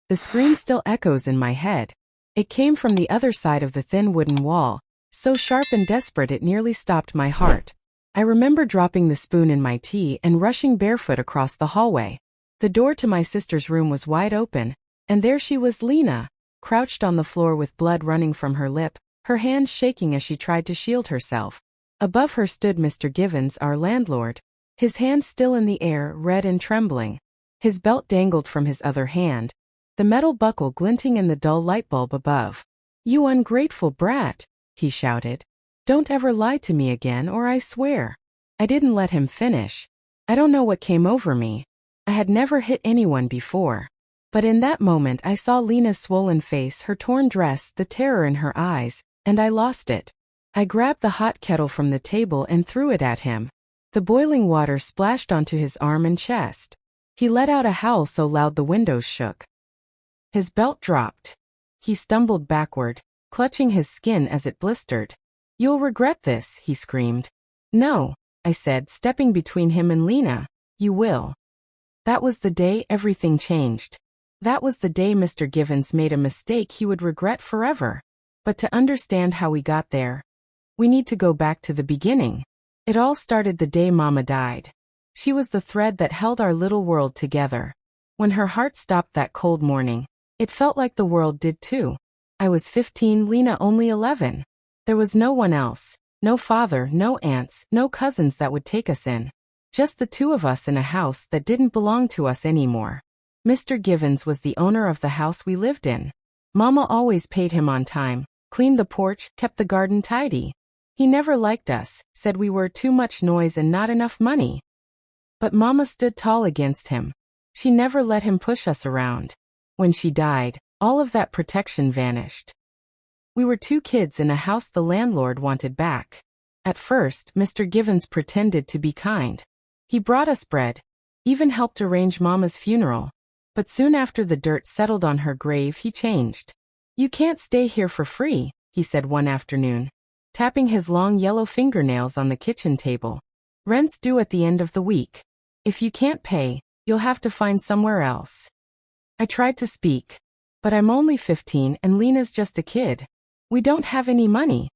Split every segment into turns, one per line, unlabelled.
The scream still echoes in my head. It came from the other side of the thin wooden wall, so sharp and desperate it nearly stopped my heart. I remember dropping the spoon in my tea and rushing barefoot across the hallway. The door to my sister's room was wide open, and there she was, Lena, crouched on the floor with blood running from her lip, her hands shaking as she tried to shield herself. Above her stood Mr. Givens, our landlord, his hand still in the air, red and trembling. His belt dangled from his other hand, the metal buckle glinting in the dull light bulb above. "You ungrateful brat," he shouted. "Don't ever lie to me again, or I swear." I didn't let him finish. I don't know what came over me. I had never hit anyone before. But in that moment I saw Lena's swollen face, her torn dress, the terror in her eyes, and I lost it. I grabbed the hot kettle from the table and threw it at him. The boiling water splashed onto his arm and chest. He let out a howl so loud the windows shook. His belt dropped. He stumbled backward, clutching his skin as it blistered. "You'll regret this," he screamed. "No," I said, stepping between him and Lena. "You will." That was the day everything changed. That was the day Mr. Givens made a mistake he would regret forever. But to understand how we got there, we need to go back to the beginning. It all started the day Mama died. She was the thread that held our little world together. When her heart stopped that cold morning, it felt like the world did too. I was 15, Lena only 11. There was no one else, no father, no aunts, no cousins that would take us in. Just the two of us in a house that didn't belong to us anymore. Mr. Givens was the owner of the house we lived in. Mama always paid him on time, cleaned the porch, kept the garden tidy. He never liked us, said we were too much noise and not enough money. But Mama stood tall against him. She never let him push us around. When she died, all of that protection vanished. We were two kids in a house the landlord wanted back. At first, Mr. Givens pretended to be kind. He brought us bread, even helped arrange Mama's funeral. But soon after the dirt settled on her grave, he changed. "You can't stay here for free," he said one afternoon, tapping his long yellow fingernails on the kitchen table. "Rent's due at the end of the week. If you can't pay, you'll have to find somewhere else." I tried to speak. "But I'm only 15 and Lena's just a kid. We don't have any money."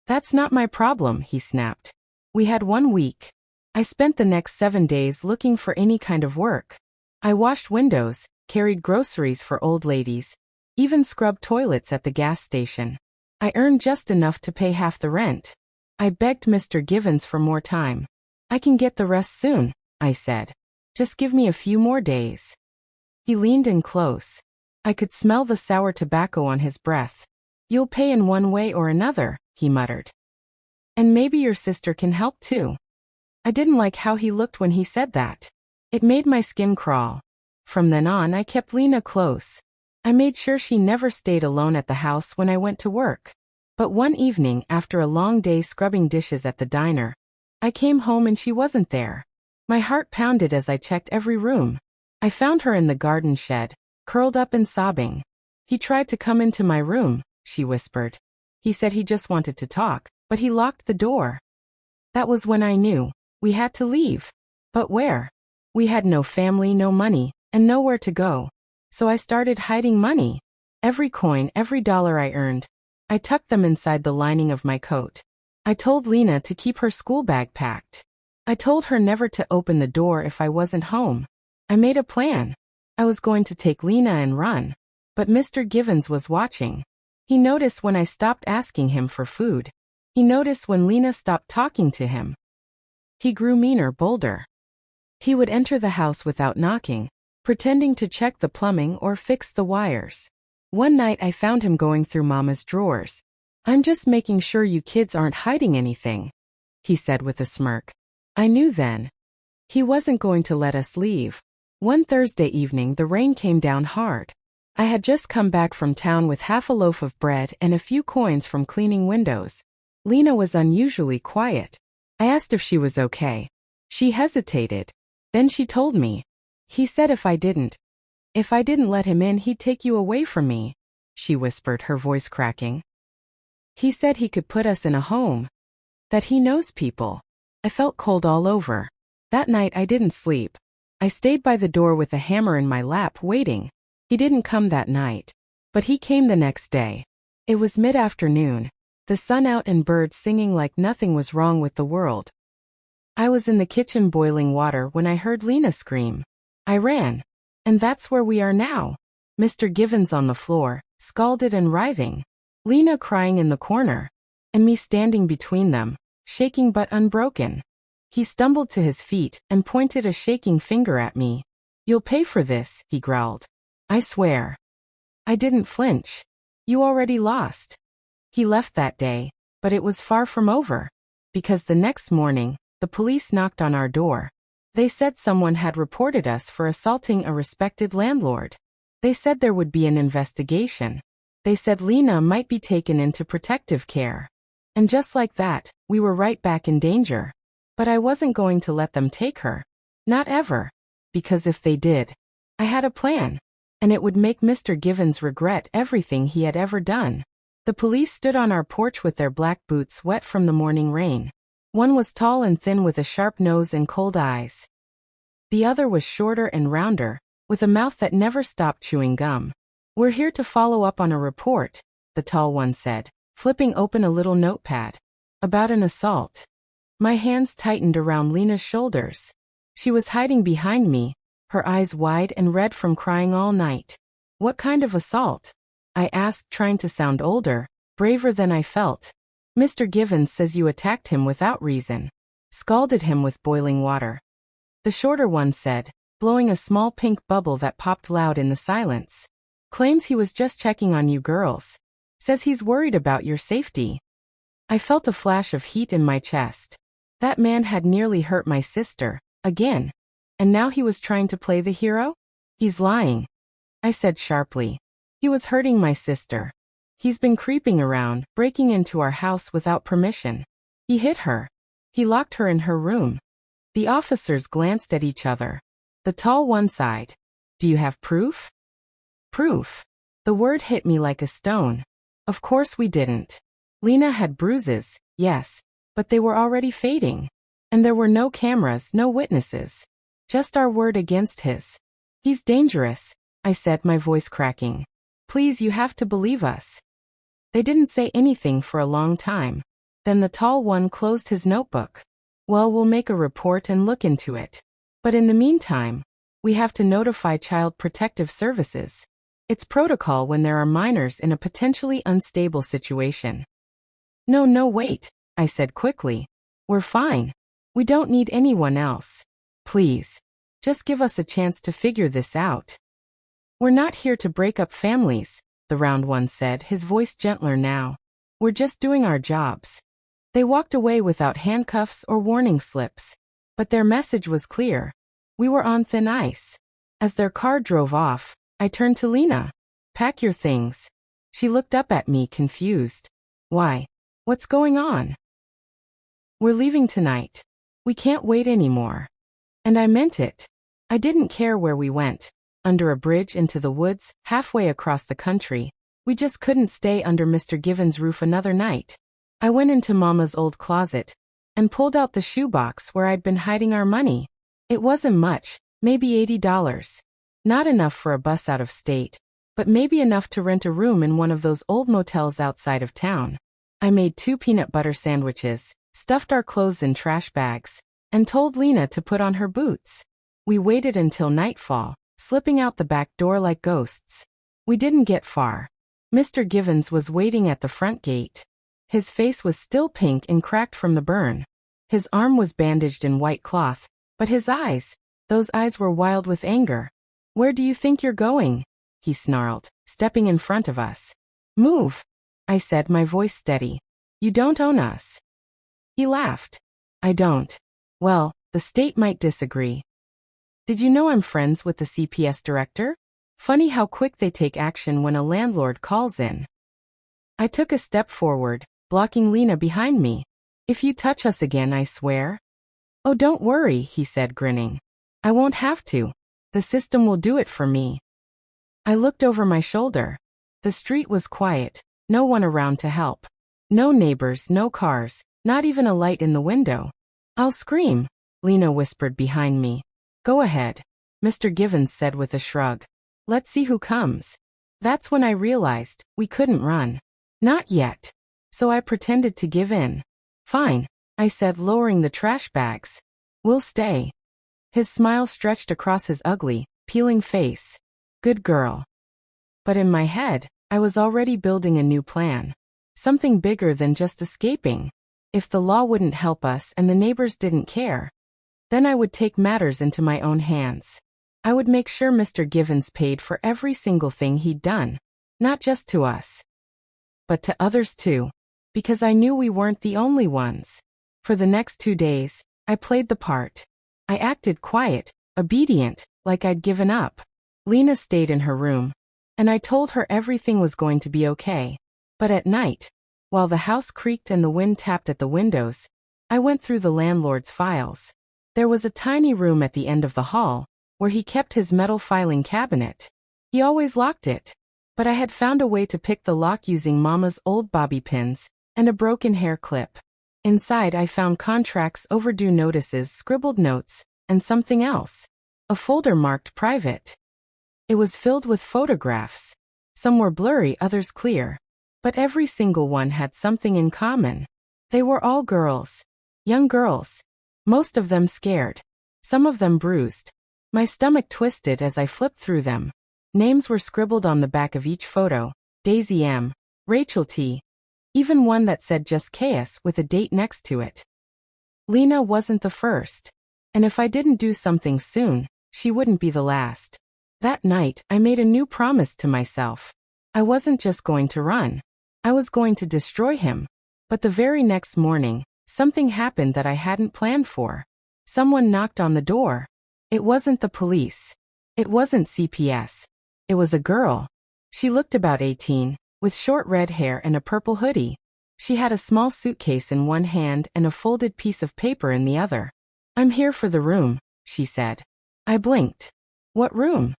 "That's not my problem," he snapped. We had 1 week. I spent the next 7 days looking for any kind of work. I washed windows, carried groceries for old ladies, even scrubbed toilets at the gas station. I earned just enough to pay half the rent. I begged Mr. Givens for more time. "I can get the rest soon," I said. "Just give me a few more days." He leaned in close. I could smell the sour tobacco on his breath. "You'll pay in one way or another," he muttered. "And maybe your sister can help too." I didn't like how he looked when he said that. It made my skin crawl. From then on, I kept Lena close. I made sure she never stayed alone at the house when I went to work. But one evening, after a long day scrubbing dishes at the diner, I came home and she wasn't there. My heart pounded as I checked every room. I found her in the garden shed, curled up and sobbing. "He tried to come into my room," she whispered. "He said he just wanted to talk, but he locked the door." That was when I knew. We had to leave. But where? We had no family, no money, and nowhere to go. So I started hiding money. Every coin, every dollar I earned, I tucked them inside the lining of my coat. I told Lena to keep her school bag packed. I told her never to open the door if I wasn't home. I made a plan. I was going to take Lena and run. But Mr. Givens was watching. He noticed when I stopped asking him for food. He noticed when Lena stopped talking to him. He grew meaner, bolder. He would enter the house without knocking, pretending to check the plumbing or fix the wires. One night I found him going through Mama's drawers. "I'm just making sure you kids aren't hiding anything," he said with a smirk. I knew then. He wasn't going to let us leave. One Thursday evening the rain came down hard. I had just come back from town with half a loaf of bread and a few coins from cleaning windows. Lena was unusually quiet. I asked if she was okay. She hesitated. Then she told me. "He said if I didn't let him in, he'd take you away from me," she whispered, her voice cracking. "He said he could put us in a home. That he knows people." I felt cold all over. That night I didn't sleep. I stayed by the door with a hammer in my lap, waiting. He didn't come that night, but he came the next day. It was mid-afternoon, the sun out and birds singing like nothing was wrong with the world. I was in the kitchen boiling water when I heard Lena scream. I ran. And that's where we are now. Mr. Givens on the floor, scalded and writhing. Lena crying in the corner. And me standing between them, shaking but unbroken. He stumbled to his feet and pointed a shaking finger at me. "You'll pay for this," he growled. "I swear." I didn't flinch. "You already lost." He left that day, but it was far from over. Because the next morning, the police knocked on our door. They said someone had reported us for assaulting a respected landlord. They said there would be an investigation. They said Lena might be taken into protective care. And just like that, we were right back in danger. But I wasn't going to let them take her. Not ever. Because if they did, I had a plan. And it would make Mr. Givens regret everything he had ever done. The police stood on our porch with their black boots wet from the morning rain. One was tall and thin with a sharp nose and cold eyes. The other was shorter and rounder, with a mouth that never stopped chewing gum. "We're here to follow up on a report," the tall one said, flipping open a little notepad. "About an assault." My hands tightened around Lena's shoulders. She was hiding behind me, her eyes wide and red from crying all night. "What kind of assault?" I asked, trying to sound older, braver than I felt. "Mr. Givens says you attacked him without reason. Scalded him with boiling water." The shorter one said, blowing a small pink bubble that popped loud in the silence. "Claims he was just checking on you girls. Says he's worried about your safety." I felt a flash of heat in my chest. That man had nearly hurt my sister, again. And now he was trying to play the hero? "He's lying," I said sharply. "He was hurting my sister. He's been creeping around, breaking into our house without permission. He hit her. He locked her in her room." The officers glanced at each other. The tall one sighed. "Do you have proof?" Proof. The word hit me like a stone. Of course we didn't. Lena had bruises, yes, but they were already fading. And there were no cameras, no witnesses. Just our word against his. "He's dangerous," I said, my voice cracking. "Please, you have to believe us." They didn't say anything for a long time. Then the tall one closed his notebook. "Well, we'll make a report and look into it. But in the meantime, we have to notify Child Protective Services. It's protocol when there are minors in a potentially unstable situation." No, wait," I said quickly. "We're fine. We don't need anyone else. Please. Just give us a chance to figure this out." "We're not here to break up families," the round one said, his voice gentler now. "We're just doing our jobs." They walked away without handcuffs or warning slips. But their message was clear. We were on thin ice. As their car drove off, I turned to Lena. "Pack your things." She looked up at me, confused. "Why? What's going on?" "We're leaving tonight. We can't wait anymore." And I meant it. I didn't care where we went. Under a bridge, into the woods, halfway across the country. We just couldn't stay under Mr. Givens' roof another night. I went into Mama's old closet and pulled out the shoebox where I'd been hiding our money. It wasn't much, maybe $80. Not enough for a bus out of state, but maybe enough to rent a room in one of those old motels outside of town. I made 2 peanut butter sandwiches, stuffed our clothes in trash bags, and told Lena to put on her boots. We waited until nightfall, slipping out the back door like ghosts. We didn't get far. Mr. Givens was waiting at the front gate. His face was still pink and cracked from the burn. His arm was bandaged in white cloth, but his eyes, those eyes were wild with anger. "Where do you think you're going?" he snarled, stepping in front of us. "Move," I said, my voice steady. "You don't own us." He laughed. "I don't. Well, the state might disagree. Did you know I'm friends with the CPS director? Funny how quick they take action when a landlord calls in." I took a step forward, blocking Lena behind me. "If you touch us again, I swear." "Oh, don't worry," he said, grinning. "I won't have to. The system will do it for me." I looked over my shoulder. The street was quiet, no one around to help. No neighbors, no cars, not even a light in the window. "I'll scream," Lena whispered behind me. "Go ahead," Mr. Givens said with a shrug. Let's see who comes. That's when I realized we couldn't run. Not yet. So I pretended to give in. Fine, I said, lowering the trash bags. We'll stay. His smile stretched across his ugly, peeling face. Good girl. But in my head, I was already building a new plan. Something bigger than just escaping. If the law wouldn't help us and the neighbors didn't care, then I would take matters into my own hands. I would make sure Mr. Givens paid for every single thing he'd done. Not just to us, but to others too. Because I knew we weren't the only ones. For the next 2 days, I played the part. I acted quiet, obedient, like I'd given up. Lena stayed in her room, and I told her everything was going to be okay. But at night, while the house creaked and the wind tapped at the windows, I went through the landlord's files. There was a tiny room at the end of the hall, where he kept his metal filing cabinet. He always locked it, but I had found a way to pick the lock using Mama's old bobby pins and a broken hair clip. Inside I found contracts, overdue notices, scribbled notes, and something else. A folder marked private. It was filled with photographs. Some were blurry, others clear. But every single one had something in common. They were all girls. Young girls. Most of them scared. Some of them bruised. My stomach twisted as I flipped through them. Names were scribbled on the back of each photo. Daisy M. Rachel T. Even one that said just Chaos with a date next to it. Lena wasn't the first. And if I didn't do something soon, she wouldn't be the last. That night, I made a new promise to myself. I wasn't just going to run. I was going to destroy him. But the very next morning, something happened that I hadn't planned for. Someone knocked on the door. It wasn't the police. It wasn't CPS. It was a girl. She looked about 18, with short red hair and a purple hoodie. She had a small suitcase in one hand and a folded piece of paper in the other. "I'm here for the room," she said. I blinked. "What room?"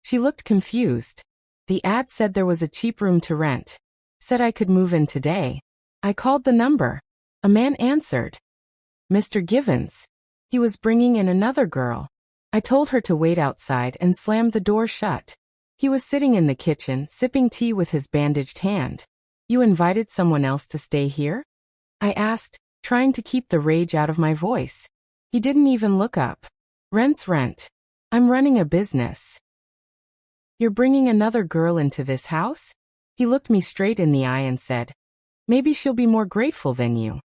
She looked confused. "The ad said there was a cheap room to rent. Said I could move in today." I called the number. A man answered. Mr. Givens. He was bringing in another girl. I told her to wait outside and slammed the door shut. He was sitting in the kitchen, sipping tea with his bandaged hand. "You invited someone else to stay here?" I asked, trying to keep the rage out of my voice. He didn't even look up. "Rent's rent. I'm running a business." "You're bringing another girl into this house?" He looked me straight in the eye and said, "Maybe she'll be more grateful than you."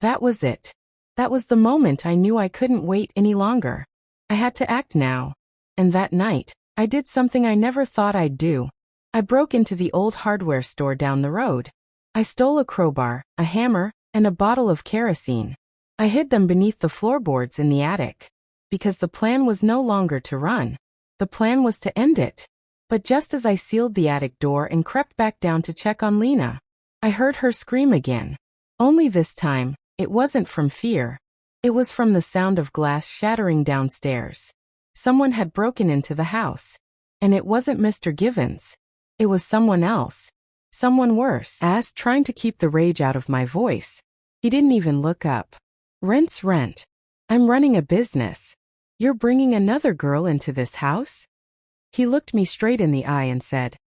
That was it. That was the moment I knew I couldn't wait any longer. I had to act now. And that night, I did something I never thought I'd do. I broke into the old hardware store down the road. I stole a crowbar, a hammer, and a bottle of kerosene. I hid them beneath the floorboards in the attic. Because the plan was no longer to run. The plan was to end it. But just as I sealed the attic door and crept back down to check on Lena, I heard her scream again. Only this time, it wasn't from fear. It was from the sound of glass shattering downstairs. Someone had broken into the house. And it wasn't Mr. Givens. It was someone else. Someone worse. As trying to keep the rage out of my voice. He didn't even look up. "Rent's rent. I'm running a business. You're bringing another girl into this house?" He looked me straight in the eye and said,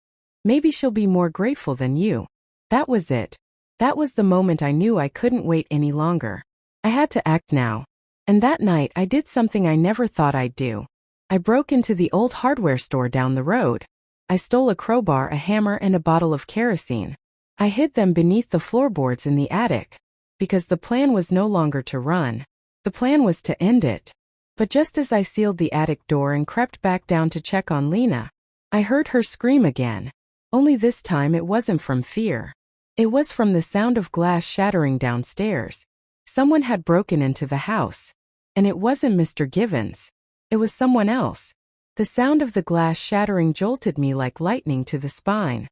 "Maybe she'll be more grateful than you." That was it. That was the moment I knew I couldn't wait any longer. I had to act now. And that night I did something I never thought I'd do. I broke into the old hardware store down the road. I stole a crowbar, a hammer, and a bottle of kerosene. I hid them beneath the floorboards in the attic. Because the plan was no longer to run. The plan was to end it. But just as I sealed the attic door and crept back down to check on Lena, I heard her scream again. Only this time it wasn't from fear. It was from the sound of glass shattering downstairs. Someone had broken into the house. And it wasn't Mr. Givens. It was someone else. The sound of the glass shattering jolted me like lightning to the spine.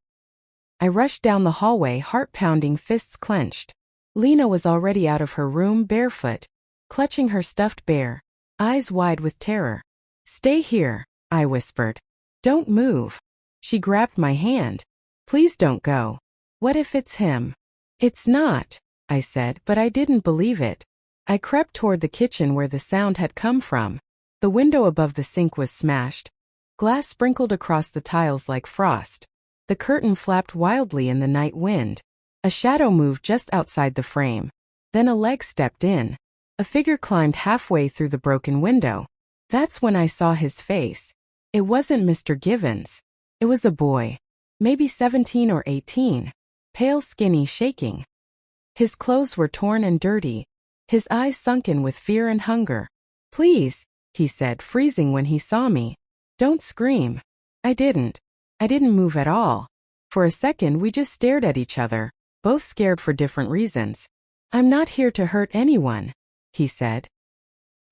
I rushed down the hallway, heart pounding, fists clenched. Lena was already out of her room, barefoot, clutching her stuffed bear, eyes wide with terror. "Stay here," I whispered. "Don't move." She grabbed my hand. "Please don't go. What if it's him?" "It's not," I said, but I didn't believe it. I crept toward the kitchen where the sound had come from. The window above the sink was smashed. Glass sprinkled across the tiles like frost. The curtain flapped wildly in the night wind. A shadow moved just outside the frame. Then a leg stepped in. A figure climbed halfway through the broken window. That's when I saw his face. It wasn't Mr. Givens. It was a boy. Maybe 17 or 18. Pale, skinny, shaking. His clothes were torn and dirty. His eyes sunken with fear and hunger. "Please," he said, freezing when he saw me. "Don't scream." I didn't. I didn't move at all. For a second we just stared at each other, both scared for different reasons. "I'm not here to hurt anyone," he said.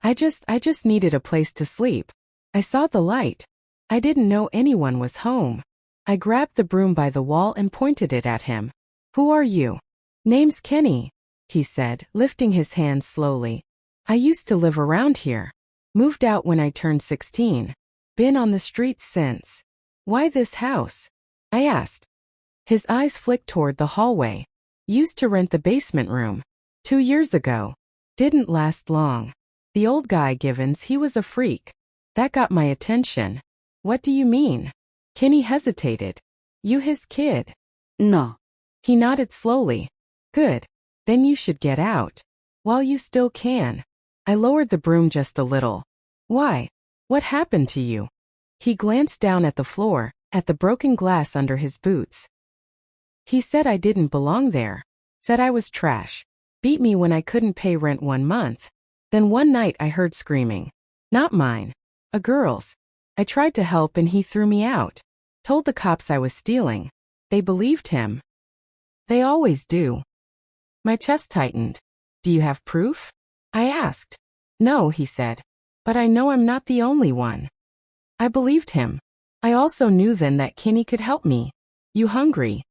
I just needed a place to sleep. I saw the light. I didn't know anyone was home. I grabbed the broom by the wall and pointed it at him. "Who are you?" "Name's Kenny," he said, lifting his hands slowly. "I used to live around here. Moved out when I turned 16. Been on the streets since." "Why this house?" I asked. His eyes flicked toward the hallway. "Used to rent the basement room. 2 years ago. Didn't last long. The old guy Givens, he was a freak. That got my attention." "What do you mean?" Kenny hesitated. "You his kid?"
No.
He nodded slowly. "Good. Then you should get out. While you still can." I lowered the broom just a little. "Why? What happened to you?" He glanced down at the floor, at the broken glass under his boots. He said I didn't belong there. Said I was trash. Beat me when I couldn't pay rent 1 month. Then one night I heard screaming. Not mine. A girl's. I tried to help and he threw me out. Told the cops I was stealing. They believed him. They always do. My chest tightened. "Do you have proof?" I asked. "No," he said. "But I know I'm not the only one." I believed him. I also knew then that Kenny could help me. "You hungry?"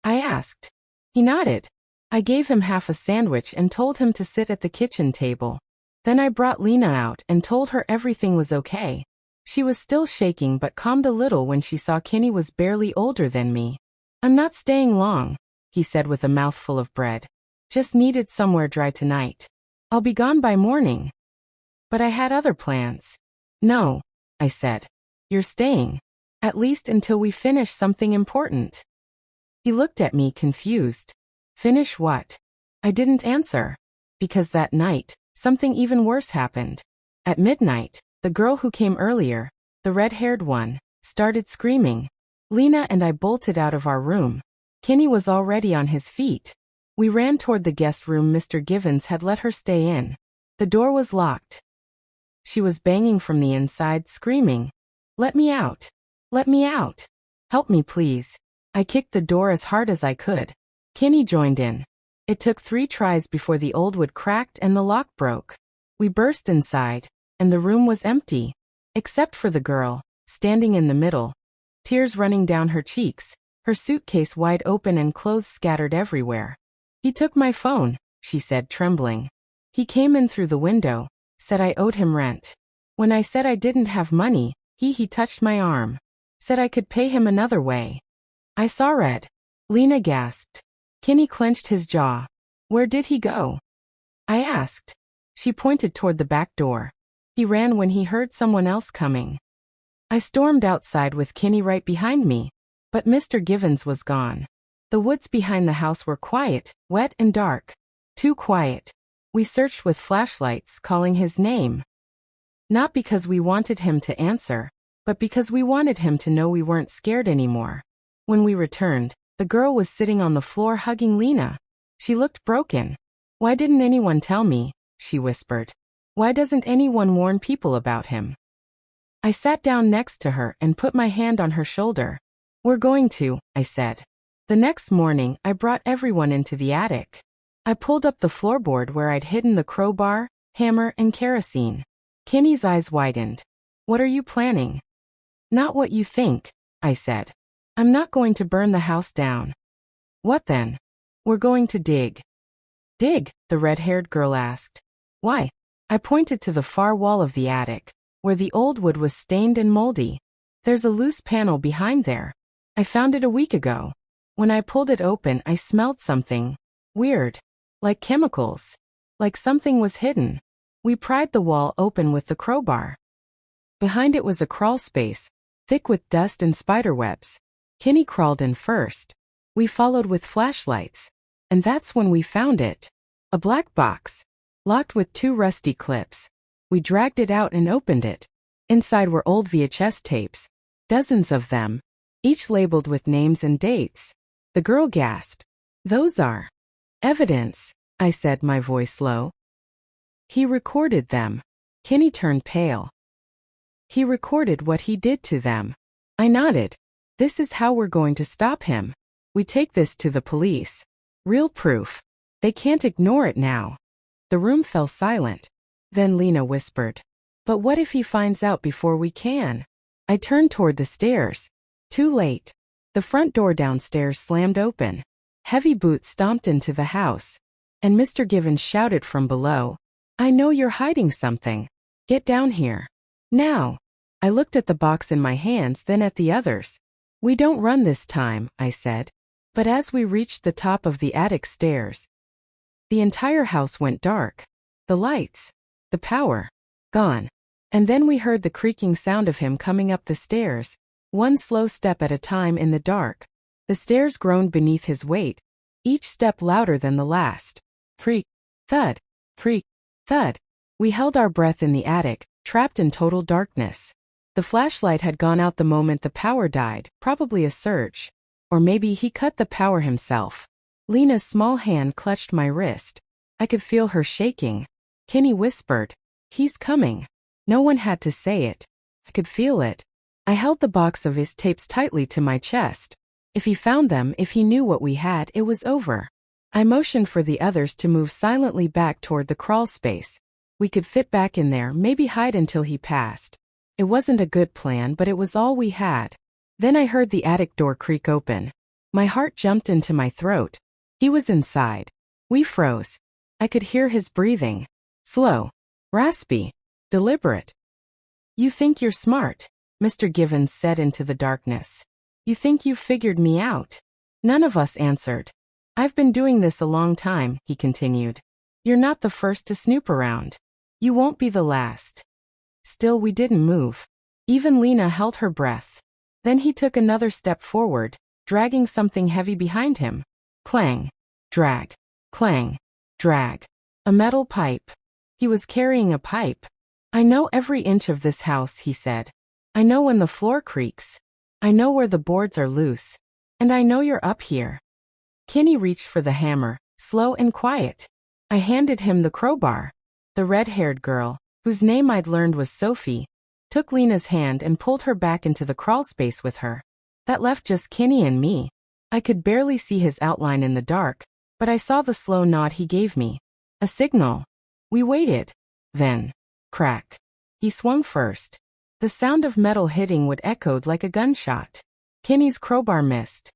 I asked. He nodded. I gave him half a sandwich and told him to sit at the kitchen table. Then I brought Lena out and told her everything was okay. She was still shaking but calmed a little when she saw Kenny was barely older than me. "I'm not staying long," he said with a mouthful of bread. "Just needed somewhere dry tonight. I'll be gone by morning." But I had other plans. "No," I said. "You're staying. At least until we finish something important." He looked at me confused. "Finish what?" I didn't answer. Because that night, something even worse happened. At midnight, the girl who came earlier, the red-haired one, started screaming. Lena and I bolted out of our room. Kenny was already on his feet. We ran toward the guest room Mr. Givens had let her stay in. The door was locked. She was banging from the inside, screaming, "Let me out! Let me out! Help me, please!" I kicked the door as hard as I could. Kenny joined in. It took 3 tries before the old wood cracked and the lock broke. We burst inside, and the room was empty, except for the girl, standing in the middle, tears running down her cheeks, her suitcase wide open and clothes scattered everywhere. "He took my phone," she said, trembling. "He came in through the window, said I owed him rent. When I said I didn't have money, he touched my arm. Said I could pay him another way." I saw red. Lena gasped. Kenny clenched his jaw. "Where did he go?" I asked. She pointed toward the back door. "He ran when he heard someone else coming." I stormed outside with Kenny right behind me. But Mr. Givens was gone. The woods behind the house were quiet, wet and dark. Too quiet. We searched with flashlights, calling his name. Not because we wanted him to answer, but because we wanted him to know we weren't scared anymore. When we returned, the girl was sitting on the floor hugging Lena. She looked broken. "Why didn't anyone tell me?" she whispered. "Why doesn't anyone warn people about him?" I sat down next to her and put my hand on her shoulder. "We're going to," I said. The next morning, I brought everyone into the attic. I pulled up the floorboard where I'd hidden the crowbar, hammer, and kerosene. Kenny's eyes widened. "What are you planning?" "Not what you think," I said. "I'm not going to burn the house down." "What then?" "We're going to dig." "Dig?" the red-haired girl asked. "Why?" I pointed to the far wall of the attic, where the old wood was stained and moldy. "There's a loose panel behind there. I found it a week ago. When I pulled it open, I smelled something weird, like chemicals, like something was hidden." We pried the wall open with the crowbar. Behind it was a crawl space, thick with dust and spiderwebs. Kenny crawled in first. We followed with flashlights. And that's when we found it. A black box, locked with 2 rusty clips. We dragged it out and opened it. Inside were old VHS tapes, dozens of them, each labeled with names and dates. The girl gasped. "Those are evidence," I said, my voice low. "He recorded them." Kenny turned pale. "He recorded what he did to them." I nodded. "This is how we're going to stop him. We take this to the police. Real proof. They can't ignore it now." The room fell silent. Then Lena whispered, "But what if he finds out before we can?" I turned toward the stairs. Too late. The front door downstairs slammed open. Heavy boots stomped into the house. And Mr. Givens shouted from below, "I know you're hiding something. Get down here. Now." I looked at the box in my hands, then at the others. "We don't run this time," I said. But as we reached the top of the attic stairs, the entire house went dark. The lights, the power, gone. And then we heard the creaking sound of him coming up the stairs, one slow step at a time in the dark. The stairs groaned beneath his weight, each step louder than the last. Creak, thud, creak, thud. We held our breath in the attic, trapped in total darkness. The flashlight had gone out the moment the power died, probably a surge. Or maybe he cut the power himself. Lena's small hand clutched my wrist. I could feel her shaking. Kenny whispered, "He's coming." No one had to say it. I could feel it. I held the box of his tapes tightly to my chest. If he found them, if he knew what we had, it was over. I motioned for the others to move silently back toward the crawl space. We could fit back in there, maybe hide until he passed. It wasn't a good plan, but it was all we had. Then I heard the attic door creak open. My heart jumped into my throat. He was inside. We froze. I could hear his breathing. Slow, raspy, deliberate. "You think you're smart," Mr. Givens said into the darkness. "You think you figured me out." None of us answered. "I've been doing this a long time," he continued. "You're not the first to snoop around. You won't be the last." Still we didn't move. Even Lena held her breath. Then he took another step forward, dragging something heavy behind him. Clang, drag, clang, drag. A metal pipe. He was carrying a pipe. "I know every inch of this house," he said. "I know when the floor creaks. I know where the boards are loose. And I know you're up here." Kenny reached for the hammer, slow and quiet. I handed him the crowbar. The red-haired girl, whose name I'd learned was Sophie, took Lena's hand and pulled her back into the crawl space with her. That left just Kenny and me. I could barely see his outline in the dark, but I saw the slow nod he gave me. A signal. We waited. Then, crack. He swung first. The sound of metal hitting would echoed like a gunshot. Kenny's crowbar missed.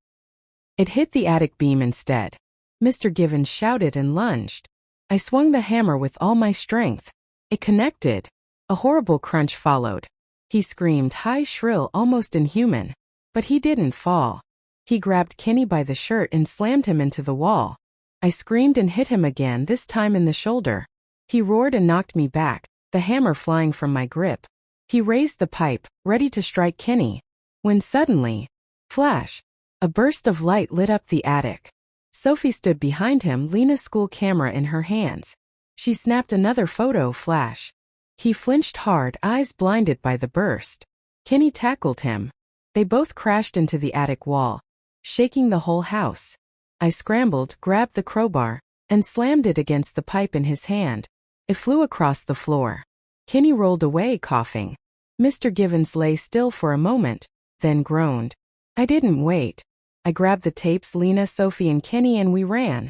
It hit the attic beam instead. Mr. Givens shouted and lunged. I swung the hammer with all my strength. It connected. A horrible crunch followed. He screamed high, shrill, almost inhuman. But he didn't fall. He grabbed Kenny by the shirt and slammed him into the wall. I screamed and hit him again, this time in the shoulder. He roared and knocked me back, the hammer flying from my grip. He raised the pipe, ready to strike Kenny. When suddenly, flash, a burst of light lit up the attic. Sophie stood behind him, Lena's school camera in her hands. She snapped another photo flash. He flinched hard, eyes blinded by the burst. Kenny tackled him. They both crashed into the attic wall, shaking the whole house. I scrambled, grabbed the crowbar, and slammed it against the pipe in his hand. It flew across the floor. Kenny rolled away, coughing. Mr. Givens lay still for a moment, then groaned. I didn't wait. I grabbed the tapes, Lena, Sophie, and Kenny, and we ran.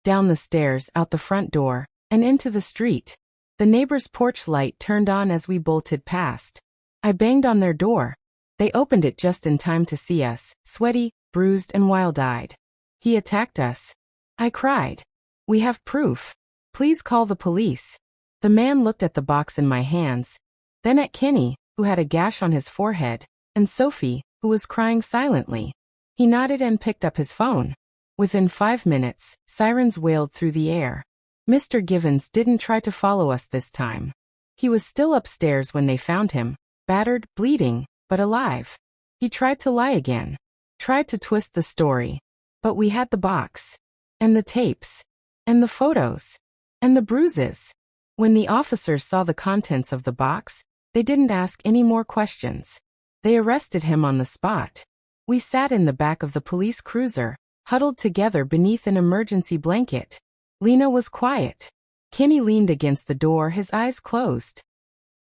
Down the stairs, out the front door, and into the street. The neighbor's porch light turned on as we bolted past. I banged on their door. They opened it just in time to see us, sweaty, bruised, and wild-eyed. He attacked us. I cried. "We have proof. Please call the police." The man looked at the box in my hands, then at Kenny, who had a gash on his forehead, and Sophie, who was crying silently. He nodded and picked up his phone. Within 5 minutes, sirens wailed through the air. Mr. Givens didn't try to follow us this time. He was still upstairs when they found him, battered, bleeding, but alive. He tried to lie again. Tried to twist the story. But we had the box. And the tapes. And the photos. And the bruises. When the officers saw the contents of the box, they didn't ask any more questions. They arrested him on the spot. We sat in the back of the police cruiser, huddled together beneath an emergency blanket. Lena was quiet. Kenny leaned against the door, his eyes closed.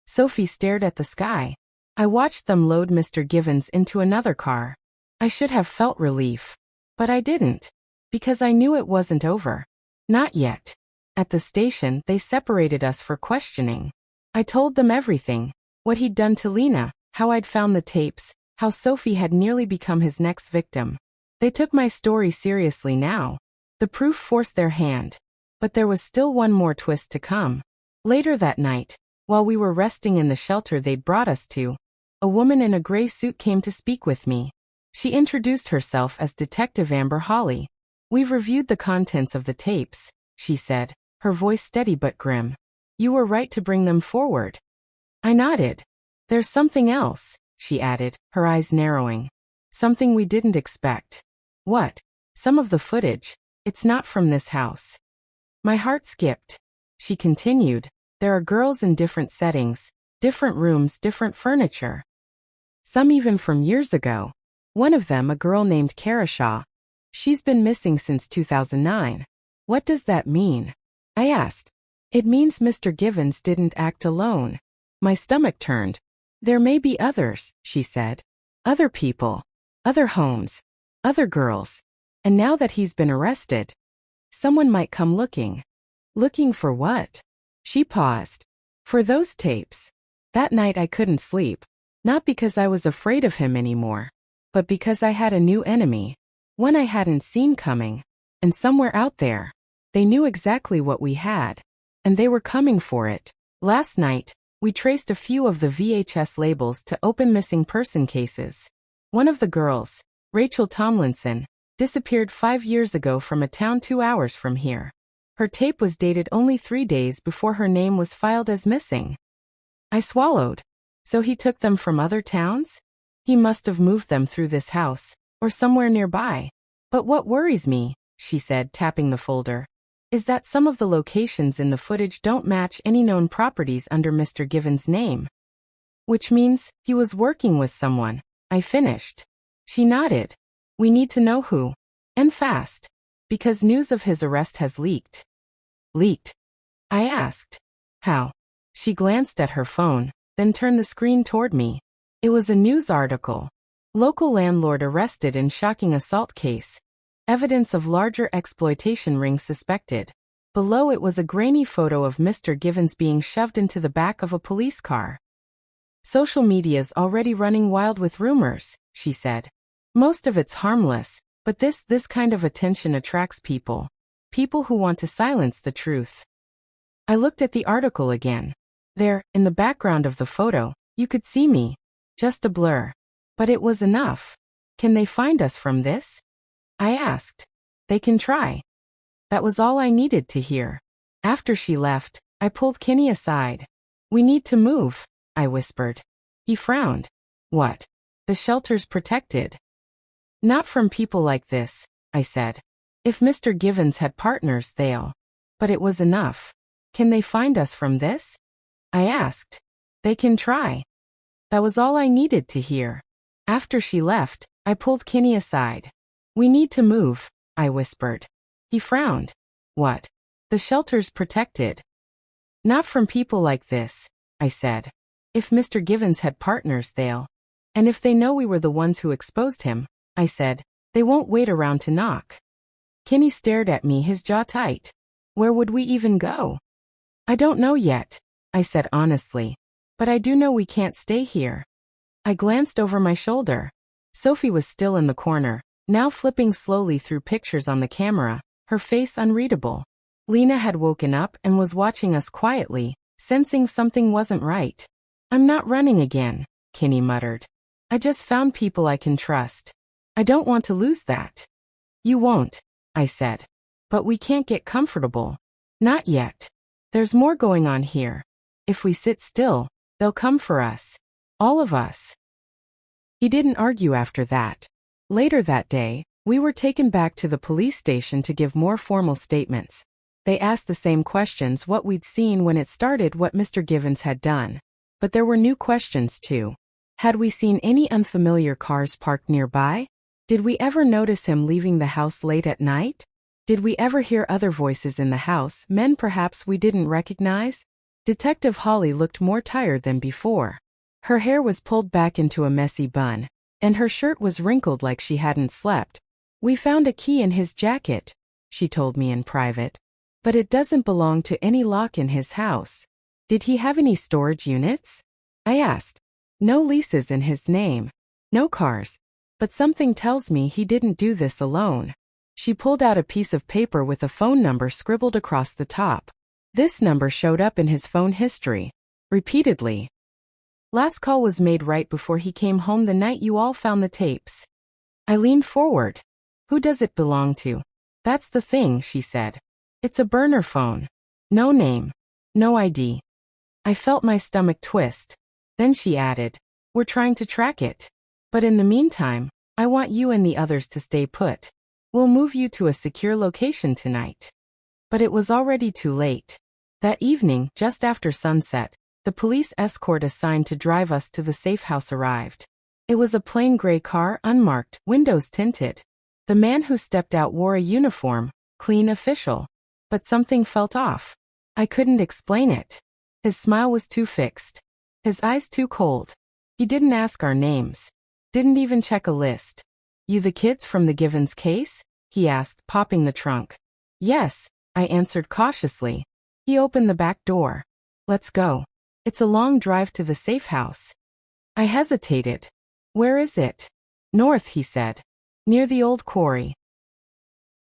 Sophie stared at the sky. I watched them load Mr. Givens into another car. I should have felt relief. But I didn't. Because I knew it wasn't over. Not yet. At the station, they separated us for questioning. I told them everything. What he'd done to Lena, how I'd found the tapes, how Sophie had nearly become his next victim. They took my story seriously now. The proof forced their hand. But there was still one more twist to come. Later that night, while we were resting in the shelter they'd brought us to, a woman in a gray suit came to speak with me. She introduced herself as Detective Amber Hawley. "We've reviewed the contents of the tapes," she said, her voice steady but grim. "You were right to bring them forward." I nodded. "There's something else," she added, her eyes narrowing. "Something we didn't expect." "What?" "Some of the footage. It's not from this house." My heart skipped. She continued, "There are girls in different settings, different rooms, different furniture. Some even from years ago. One of them a girl named Kara Shaw. She's been missing since 2009. What does that mean?" I asked. "It means Mr. Givens didn't act alone." My stomach turned. "There may be others," she said. "Other people. Other homes. Other girls. And now that he's been arrested, someone might come looking." "Looking for what?" She paused. "For those tapes." That night I couldn't sleep. Not because I was afraid of him anymore, but because I had a new enemy. One I hadn't seen coming. And somewhere out there, they knew exactly what we had. And they were coming for it. Last night, we traced a few of the VHS labels to open missing person cases. One of the girls, Rachel Tomlinson, disappeared 5 years ago from a town 2 hours from here. Her tape was dated only 3 days before her name was filed as missing. I swallowed. So he took them from other towns? He must have moved them through this house, or somewhere nearby. But what worries me, she said, tapping the folder, is that some of the locations in the footage don't match any known properties under Mr. Givens' name. Which means he was working with someone, I finished. She nodded. We need to know who. And fast. Because news of his arrest has leaked. Leaked? I asked. How? She glanced at her phone, then turned the screen toward me. It was a news article. Local landlord arrested in shocking assault case. Evidence of larger exploitation ring suspected. Below it was a grainy photo of Mr. Givens being shoved into the back of a police car. Social media's already running wild with rumors, she said. Most of it's harmless, but this kind of attention attracts people. People who want to silence the truth. I looked at the article again. There, in the background of the photo, you could see me. Just a blur. But it was enough. Can they find us from this? I asked. They can try. That was all I needed to hear. After she left, I pulled Kenny aside. We need to move, I whispered. He frowned. What? The shelter's protected. Not from people like this, I said. If Mr. Givens had partners, they'll. But it was enough. Can they find us from this? I asked. They can try. That was all I needed to hear. After she left, I pulled Kenny aside. We need to move, I whispered. He frowned. What? The shelter's protected. Not from people like this, I said. If Mr. Givens had partners, they'll. And if they know we were the ones who exposed him, I said, they won't wait around to knock. Kenny stared at me, his jaw tight. Where would we even go? I don't know yet, I said honestly. But I do know we can't stay here. I glanced over my shoulder. Sophie was still in the corner, now flipping slowly through pictures on the camera, her face unreadable. Lena had woken up and was watching us quietly, sensing something wasn't right. I'm not running again, Kenny muttered. I just found people I can trust. I don't want to lose that. You won't, I said. But we can't get comfortable. Not yet. There's more going on here. If we sit still, they'll come for us. All of us. He didn't argue after that. Later that day, we were taken back to the police station to give more formal statements. They asked the same questions: what we'd seen when it started, what Mr. Givens had done. But there were new questions too. Had we seen any unfamiliar cars parked nearby? Did we ever notice him leaving the house late at night? Did we ever hear other voices in the house, men perhaps we didn't recognize? Detective Holly looked more tired than before. Her hair was pulled back into a messy bun, and her shirt was wrinkled like she hadn't slept. "We found a key in his jacket," she told me in private. "But it doesn't belong to any lock in his house." "Did he have any storage units?" I asked. "No leases in his name. No cars. But something tells me he didn't do this alone." She pulled out a piece of paper with a phone number scribbled across the top. This number showed up in his phone history. Repeatedly. "Last call was made right before he came home the night you all found the tapes." I leaned forward. "Who does it belong to?" "That's the thing," she said. "It's a burner phone. No name. No ID." I felt my stomach twist. Then she added, "We're trying to track it. But in the meantime, I want you and the others to stay put. We'll move you to a secure location tonight." But it was already too late. That evening, just after sunset, the police escort assigned to drive us to the safe house arrived. It was a plain gray car, unmarked, windows tinted. The man who stepped out wore a uniform, clean, official. But something felt off. I couldn't explain it. His smile was too fixed. His eyes too cold. He didn't ask our names. Didn't even check a list. "You the kids from the Givens case?" he asked, popping the trunk. "Yes," I answered cautiously. He opened the back door. "Let's go. It's a long drive to the safe house." I hesitated. "Where is it?" "North," he said. "Near the old quarry."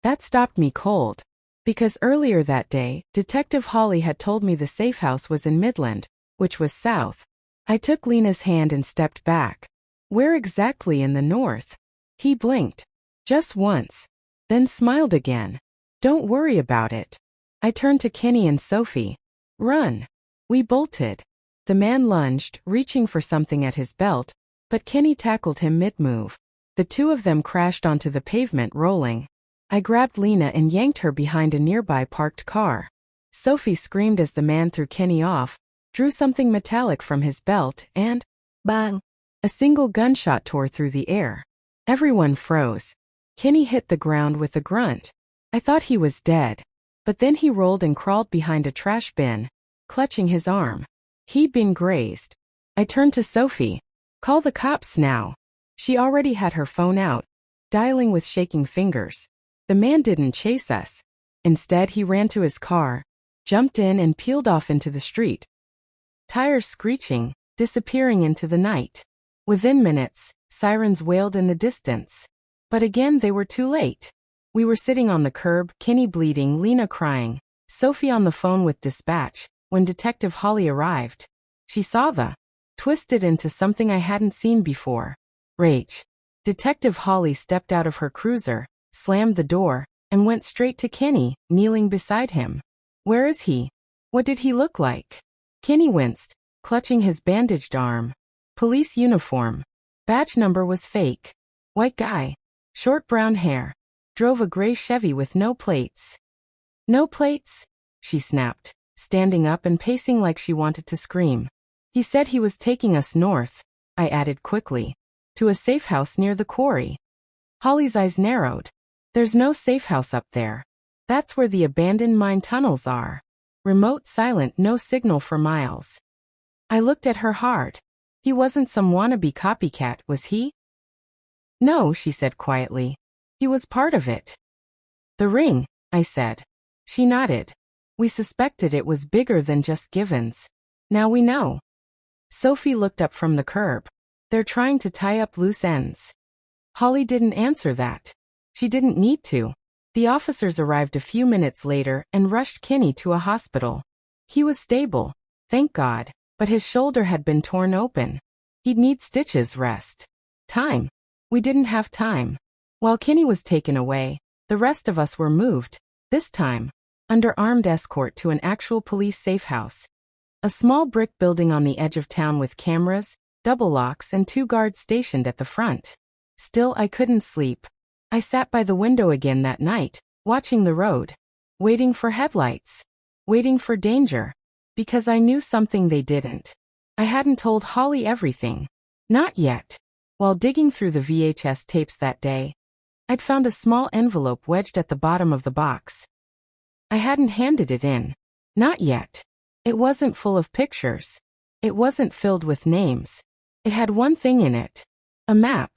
That stopped me cold. Because earlier that day, Detective Holly had told me the safe house was in Midland, which was south. I took Lena's hand and stepped back. "Where exactly in the north?" He blinked. Just once. Then smiled again. "Don't worry about it." I turned to Kenny and Sophie. "Run." We bolted. The man lunged, reaching for something at his belt, but Kenny tackled him mid-move. The two of them crashed onto the pavement, rolling. I grabbed Lena and yanked her behind a nearby parked car. Sophie screamed as the man threw Kenny off, drew something metallic from his belt, and bang! A single gunshot tore through the air. Everyone froze. Kenny hit the ground with a grunt. I thought he was dead. But then he rolled and crawled behind a trash bin, clutching his arm. He'd been grazed. I turned to Sophie. "Call the cops now." She already had her phone out, dialing with shaking fingers. The man didn't chase us. Instead, he ran to his car, jumped in and peeled off into the street. Tires screeching, disappearing into the night. Within minutes, sirens wailed in the distance. But again they were too late. We were sitting on the curb, Kenny bleeding, Lena crying, Sophie on the phone with dispatch, when Detective Holly arrived. She saw the twisted into something I hadn't seen before. Rage. Detective Holly stepped out of her cruiser, slammed the door, and went straight to Kenny, kneeling beside him. "Where is he? What did he look like?" Kenny winced, clutching his bandaged arm. "Police uniform. Badge number was fake. White guy. Short brown hair. Drove a gray Chevy with no plates." "No plates?" she snapped, standing up and pacing like she wanted to scream. "He said he was taking us north," I added quickly, "to a safe house near the quarry." Holly's eyes narrowed. "There's no safe house up there. That's where the abandoned mine tunnels are. Remote, silent, no signal for miles." I looked at her hard. "He wasn't some wannabe copycat, was he?" "No," she said quietly. "He was part of it." "The ring," I said. She nodded. "We suspected it was bigger than just Givens. Now we know." Sophie looked up from the curb. "They're trying to tie up loose ends." Holly didn't answer that. She didn't need to. The officers arrived a few minutes later and rushed Kenny to a hospital. He was stable, thank God, but his shoulder had been torn open. He'd need stitches, rest. Time. We didn't have time. While Kenny was taken away, the rest of us were moved, this time, under armed escort to an actual police safe house. A small brick building on the edge of town with cameras, double locks and 2 guards stationed at the front. Still, I couldn't sleep. I sat by the window again that night, watching the road, waiting for headlights, waiting for danger, because I knew something they didn't. I hadn't told Holly everything. Not yet. While digging through the VHS tapes that day, I'd found a small envelope wedged at the bottom of the box. I hadn't handed it in. Not yet. It wasn't full of pictures. It wasn't filled with names. It had one thing in it. A map.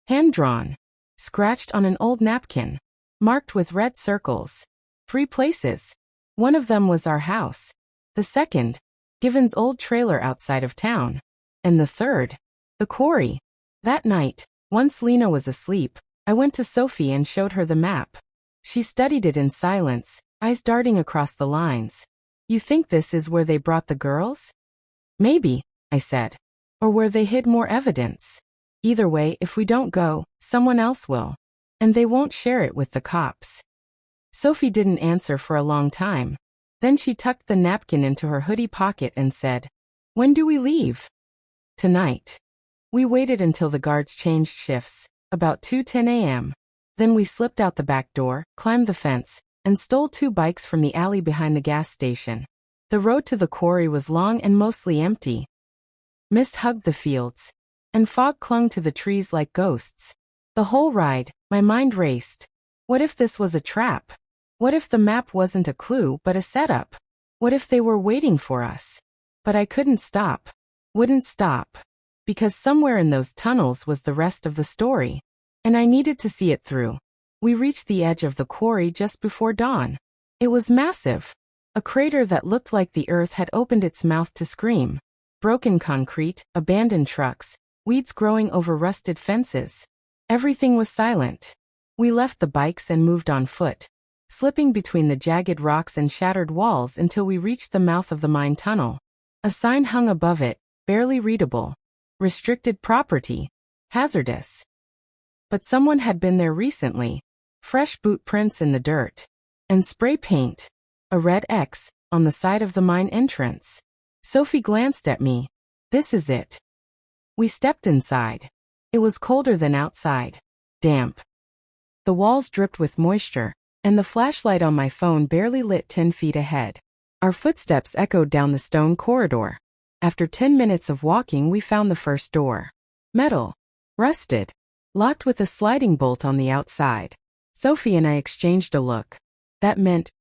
Hand-drawn. Scratched on an old napkin. Marked with red circles. 3 places. One of them was our house. The second, Given's old trailer outside of town. And the third, the quarry. That night, once Lena was asleep, I went to Sophie and showed her the map. She studied it in silence, eyes darting across the lines. You think this is where they brought the girls? Maybe, I said. Or where they hid more evidence. Either way, if we don't go, someone else will. And they won't share it with the cops. Sophie didn't answer for a long time. Then she tucked the napkin into her hoodie pocket and said, "When do we leave?" "Tonight." We waited until the guards changed shifts, about 2:10 a.m. Then we slipped out the back door, climbed the fence, and stole 2 bikes from the alley behind the gas station. The road to the quarry was long and mostly empty. Mist hugged the fields, and fog clung to the trees like ghosts. The whole ride, my mind raced. What if this was a trap? What if the map wasn't a clue but a setup? What if they were waiting for us? But I couldn't stop. Wouldn't stop. Because somewhere in those tunnels was the rest of the story. And I needed to see it through. We reached the edge of the quarry just before dawn. It was massive. A crater that looked like the earth had opened its mouth to scream. Broken concrete, abandoned trucks, weeds growing over rusted fences. Everything was silent. We left the bikes and moved on foot, slipping between the jagged rocks and shattered walls until we reached the mouth of the mine tunnel. A sign hung above it, barely readable. Restricted property. Hazardous. But someone had been there recently. Fresh boot prints in the dirt. And spray paint. A red X on the side of the mine entrance. Sophie glanced at me. This is it. We stepped inside. It was colder than outside. Damp. The walls dripped with moisture, and the flashlight on my phone barely lit 10 feet ahead. Our footsteps echoed down the stone corridor. After 10 minutes of walking, we found the first door. Metal. Rusted. Locked with a sliding bolt on the outside. Sophie and I exchanged a look. That meant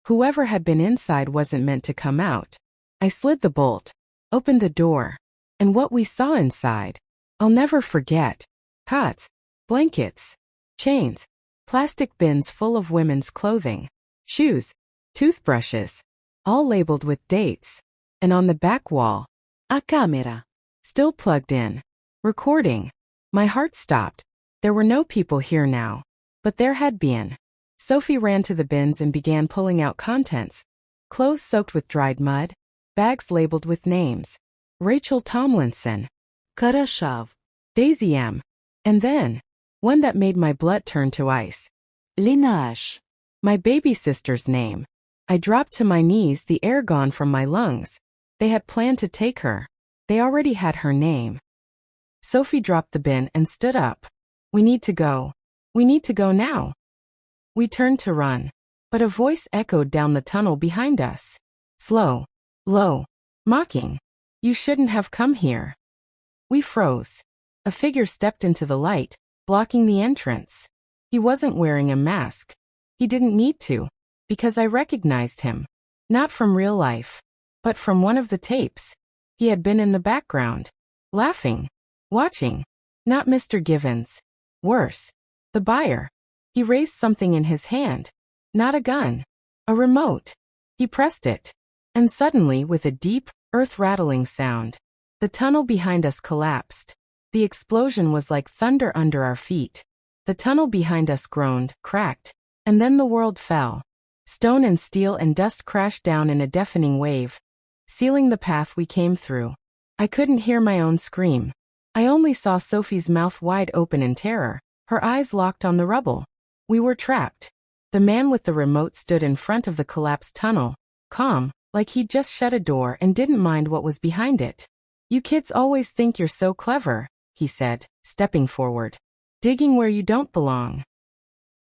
whoever had been inside wasn't meant to come out. I slid the bolt, opened the door, and what we saw inside, I'll never forget. Cots, blankets, chains, plastic bins full of women's clothing, shoes, toothbrushes, all labeled with dates. And on the back wall, a camera, still plugged in, recording. My heart stopped. There were no people here now, but there had been. Sophie ran to the bins and began pulling out contents. Clothes soaked with dried mud, bags labeled with names. Rachel Tomlinson, Karashav, Daisy M. And then, one that made my blood turn to ice. Linash, my baby sister's name. I dropped to my knees, the air gone from my lungs. They had planned to take her. They already had her name. Sophie dropped the bin and stood up. We need to go. We need to go now. We turned to run, but a voice echoed down the tunnel behind us. Slow, low, mocking. You shouldn't have come here. We froze. A figure stepped into the light, blocking the entrance. He wasn't wearing a mask. He didn't need to, because I recognized him. Not from real life, but from one of the tapes. He had been in the background, laughing, watching. Not Mr. Givens. Worse, the buyer. He raised something in his hand. Not a gun. A remote. He pressed it. And suddenly, with a deep, earth-rattling sound, the tunnel behind us collapsed. The explosion was like thunder under our feet. The tunnel behind us groaned, cracked, and then the world fell. Stone and steel and dust crashed down in a deafening wave, sealing the path we came through. I couldn't hear my own scream. I only saw Sophie's mouth wide open in terror, her eyes locked on the rubble. We were trapped. The man with the remote stood in front of the collapsed tunnel, calm, like he'd just shut a door and didn't mind what was behind it. You kids always think you're so clever, he said, stepping forward. Digging where you don't belong.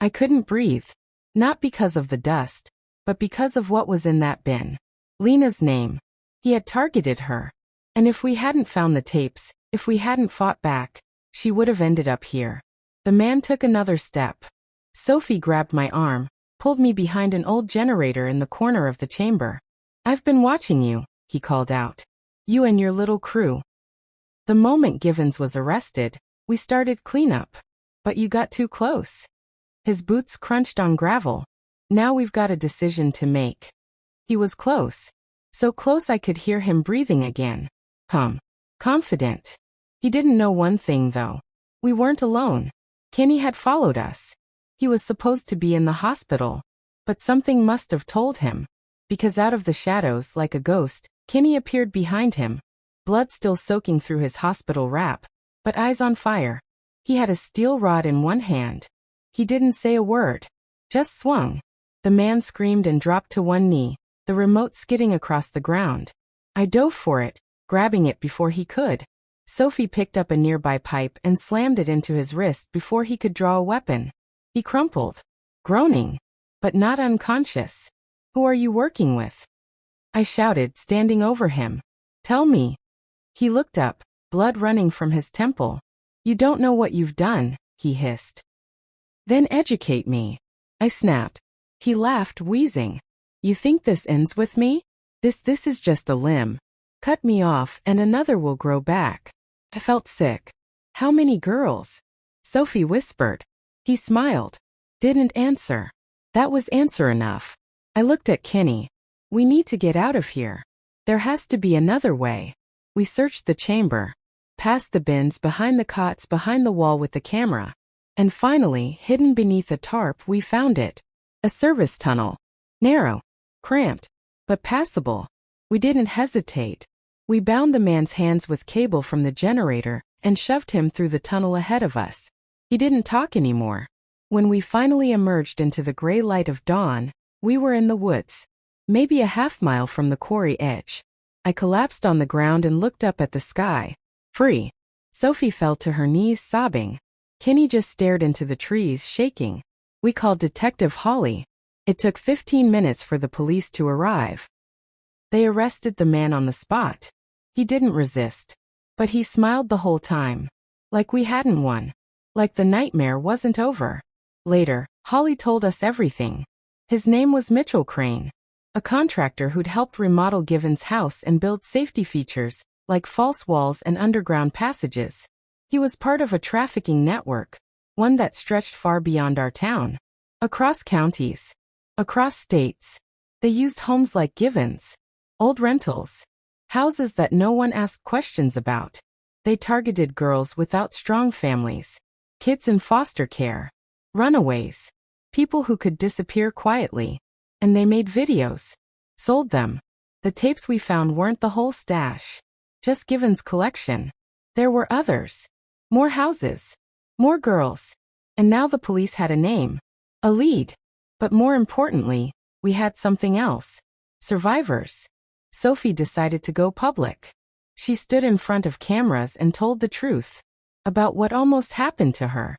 I couldn't breathe. Not because of the dust, but because of what was in that bin. Lena's name. He had targeted her. And if we hadn't found the tapes, if we hadn't fought back, she would have ended up here. The man took another step. Sophie grabbed my arm, pulled me behind an old generator in the corner of the chamber. I've been watching you, he called out. You and your little crew. The moment Givens was arrested, we started cleanup. But you got too close. His boots crunched on gravel. Now we've got a decision to make. He was close. So close I could hear him breathing again. Confident. He didn't know one thing though. We weren't alone. Kenny had followed us. He was supposed to be in the hospital. But something must have told him. Because out of the shadows, like a ghost, Kenny appeared behind him. Blood still soaking through his hospital wrap, but eyes on fire. He had a steel rod in one hand. He didn't say a word. Just swung. The man screamed and dropped to one knee, the remote skidding across the ground. I dove for it, grabbing it before he could. Sophie picked up a nearby pipe and slammed it into his wrist before he could draw a weapon. He crumpled, groaning, but not unconscious. Who are you working with? I shouted, standing over him. Tell me. He looked up, blood running from his temple. You don't know what you've done, he hissed. Then educate me. I snapped. He laughed, wheezing. You think this ends with me? This is just a limb. Cut me off and another will grow back. I felt sick. How many girls? Sophie whispered. He smiled. Didn't answer. That was answer enough. I looked at Kenny. We need to get out of here. There has to be another way. We searched the chamber, past the bins, behind the cots, behind the wall with the camera. And finally, hidden beneath a tarp, we found it. A service tunnel. Narrow, cramped, but passable. We didn't hesitate. We bound the man's hands with cable from the generator and shoved him through the tunnel ahead of us. He didn't talk anymore. When we finally emerged into the gray light of dawn, we were in the woods, maybe a half-mile from the quarry edge. I collapsed on the ground and looked up at the sky. Free. Sophie fell to her knees, sobbing. Kenny just stared into the trees, shaking. We called Detective Holly. It took 15 minutes for the police to arrive. They arrested the man on the spot. He didn't resist. But he smiled the whole time. Like we hadn't won. Like the nightmare wasn't over. Later, Holly told us everything. His name was Mitchell Crane. A contractor who'd helped remodel Givens' house and build safety features, like false walls and underground passages. He was part of a trafficking network, one that stretched far beyond our town. Across counties. Across states. They used homes like Givens. Old rentals. Houses that no one asked questions about. They targeted girls without strong families. Kids in foster care. Runaways. People who could disappear quietly. And they made videos. Sold them. The tapes we found weren't the whole stash. Just Givens' collection. There were others. More houses. More girls. And now the police had a name. A lead. But more importantly, we had something else. Survivors. Sophie decided to go public. She stood in front of cameras and told the truth. About what almost happened to her.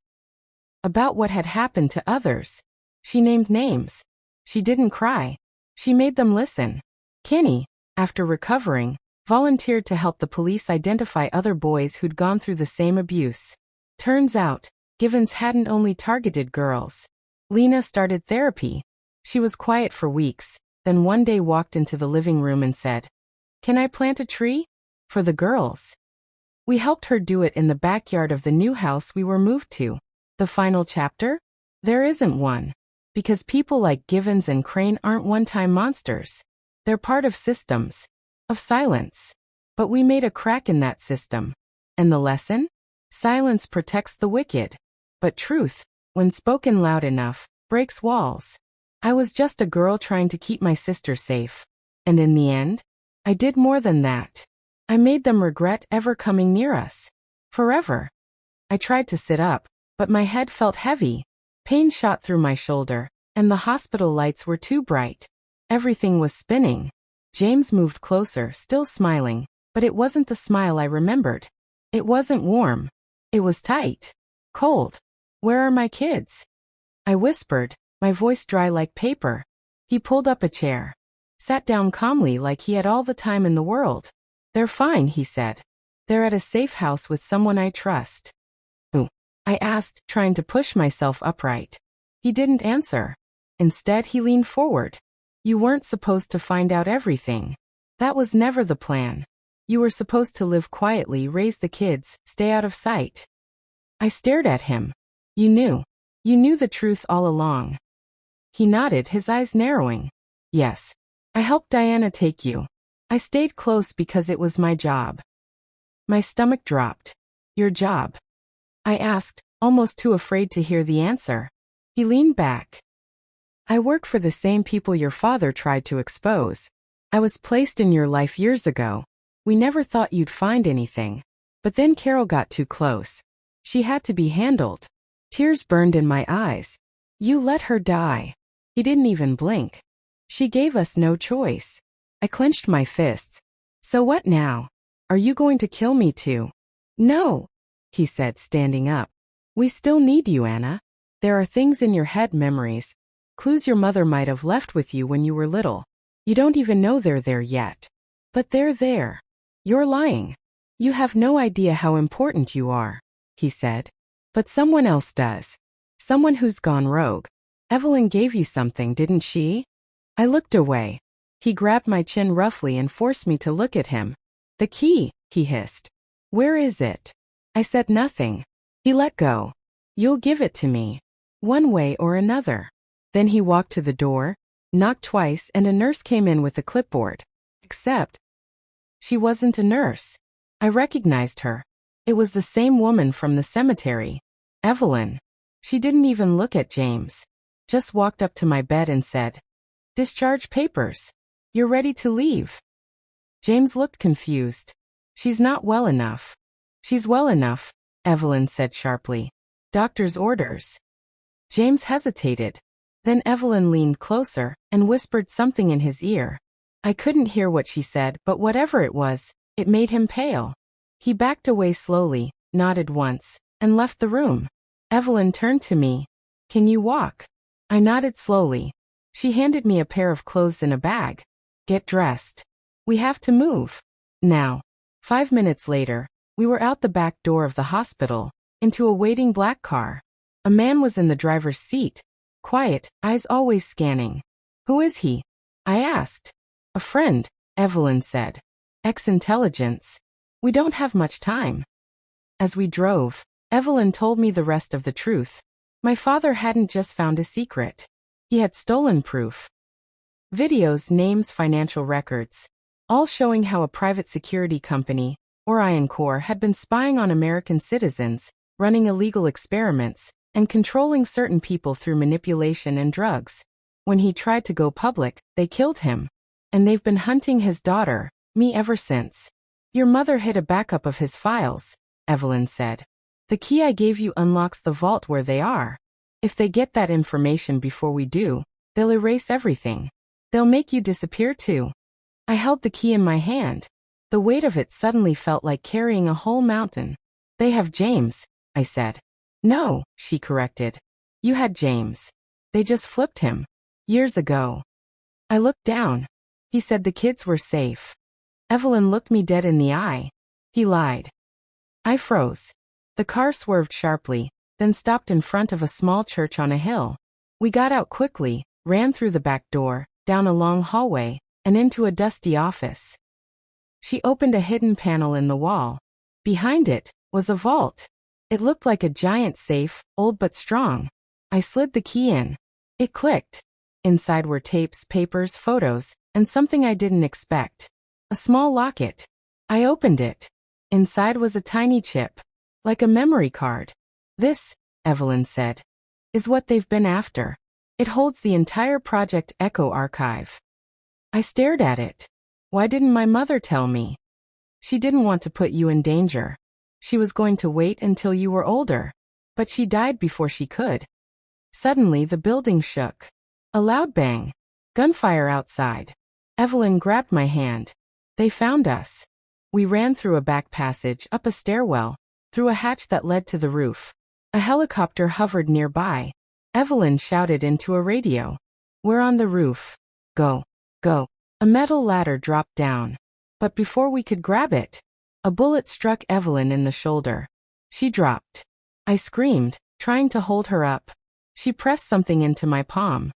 About what had happened to others. She named names. She didn't cry. She made them listen. Kenny, after recovering, volunteered to help the police identify other boys who'd gone through the same abuse. Turns out, Givens hadn't only targeted girls. Lena started therapy. She was quiet for weeks, then one day walked into the living room and said, "Can I plant a tree? For the girls." We helped her do it in the backyard of the new house we were moved to. The final chapter? There isn't one. Because people like Givens and Crane aren't one-time monsters. They're part of systems. Of silence. But we made a crack in that system. And the lesson? Silence protects the wicked. But truth, when spoken loud enough, breaks walls. I was just a girl trying to keep my sister safe. And in the end, I did more than that. I made them regret ever coming near us. Forever. I tried to sit up, but my head felt heavy. Pain shot through my shoulder, and the hospital lights were too bright. Everything was spinning. James moved closer, still smiling. But it wasn't the smile I remembered. It wasn't warm. It was tight. Cold. Where are my kids? I whispered, my voice dry like paper. He pulled up a chair. Sat down calmly like he had all the time in the world. They're fine, he said. They're at a safe house with someone I trust. Who? I asked, trying to push myself upright. He didn't answer. Instead, he leaned forward. You weren't supposed to find out everything. That was never the plan. You were supposed to live quietly, raise the kids, stay out of sight. I stared at him. You knew. You knew the truth all along. He nodded, his eyes narrowing. Yes. I helped Diana take you. I stayed close because it was my job. My stomach dropped. Your job? I asked, almost too afraid to hear the answer. He leaned back. I work for the same people your father tried to expose. I was placed in your life years ago. We never thought you'd find anything. But then Carol got too close. She had to be handled. Tears burned in my eyes. You let her die. He didn't even blink. She gave us no choice. I clenched my fists. So what now? Are you going to kill me too? No, he said, standing up. We still need you, Anna. There are things in your head, memories, clues your mother might have left with you when you were little. You don't even know they're there yet. But they're there. You're lying. You have no idea how important you are, he said. But someone else does. Someone who's gone rogue. Evelyn gave you something, didn't she? I looked away. He grabbed my chin roughly and forced me to look at him. The key, he hissed. Where is it? I said nothing. He let go. You'll give it to me. One way or another. Then he walked to the door, knocked twice, and a nurse came in with a clipboard. Except, she wasn't a nurse. I recognized her. It was the same woman from the cemetery. Evelyn. She didn't even look at James. Just walked up to my bed and said, Discharge papers. You're ready to leave. James looked confused. She's not well enough. She's well enough, Evelyn said sharply. Doctor's orders. James hesitated. Then Evelyn leaned closer and whispered something in his ear. I couldn't hear what she said, but whatever it was, it made him pale. He backed away slowly, nodded once, and left the room. Evelyn turned to me. Can you walk? I nodded slowly. She handed me a pair of clothes in a bag. Get dressed. We have to move. Now. 5 minutes later, we were out the back door of the hospital, into a waiting black car. A man was in the driver's seat. Quiet, eyes always scanning. Who is he? I asked. A friend, Evelyn said. Ex-intelligence. We don't have much time. As we drove, Evelyn told me the rest of the truth. My father hadn't just found a secret. He had stolen proof. Videos, names, financial records. All showing how a private security company, Orion Corps, had been spying on American citizens, running illegal experiments, and controlling certain people through manipulation and drugs. When he tried to go public, they killed him. And they've been hunting his daughter, me, ever since. Your mother hid a backup of his files, Evelyn said. The key I gave you unlocks the vault where they are. If they get that information before we do, they'll erase everything. They'll make you disappear too. I held the key in my hand. The weight of it suddenly felt like carrying a whole mountain. They have James, I said. No, she corrected. You had James. They just flipped him. Years ago. I looked down. He said the kids were safe. Evelyn looked me dead in the eye. He lied. I froze. The car swerved sharply, then stopped in front of a small church on a hill. We got out quickly, ran through the back door, down a long hallway, and into a dusty office. She opened a hidden panel in the wall. Behind it was a vault. It looked like a giant safe, old but strong. I slid the key in. It clicked. Inside were tapes, papers, photos, and something I didn't expect. A small locket. I opened it. Inside was a tiny chip, like a memory card. This, Evelyn said, is what they've been after. It holds the entire Project Echo archive. I stared at it. Why didn't my mother tell me? She didn't want to put you in danger. She was going to wait until you were older. But she died before she could. Suddenly the building shook. A loud bang. Gunfire outside. Evelyn grabbed my hand. They found us. We ran through a back passage, up a stairwell, through a hatch that led to the roof. A helicopter hovered nearby. Evelyn shouted into a radio. "We're on the roof. Go, go." A metal ladder dropped down. But before we could grab it, a bullet struck Evelyn in the shoulder. She dropped. I screamed, trying to hold her up. She pressed something into my palm.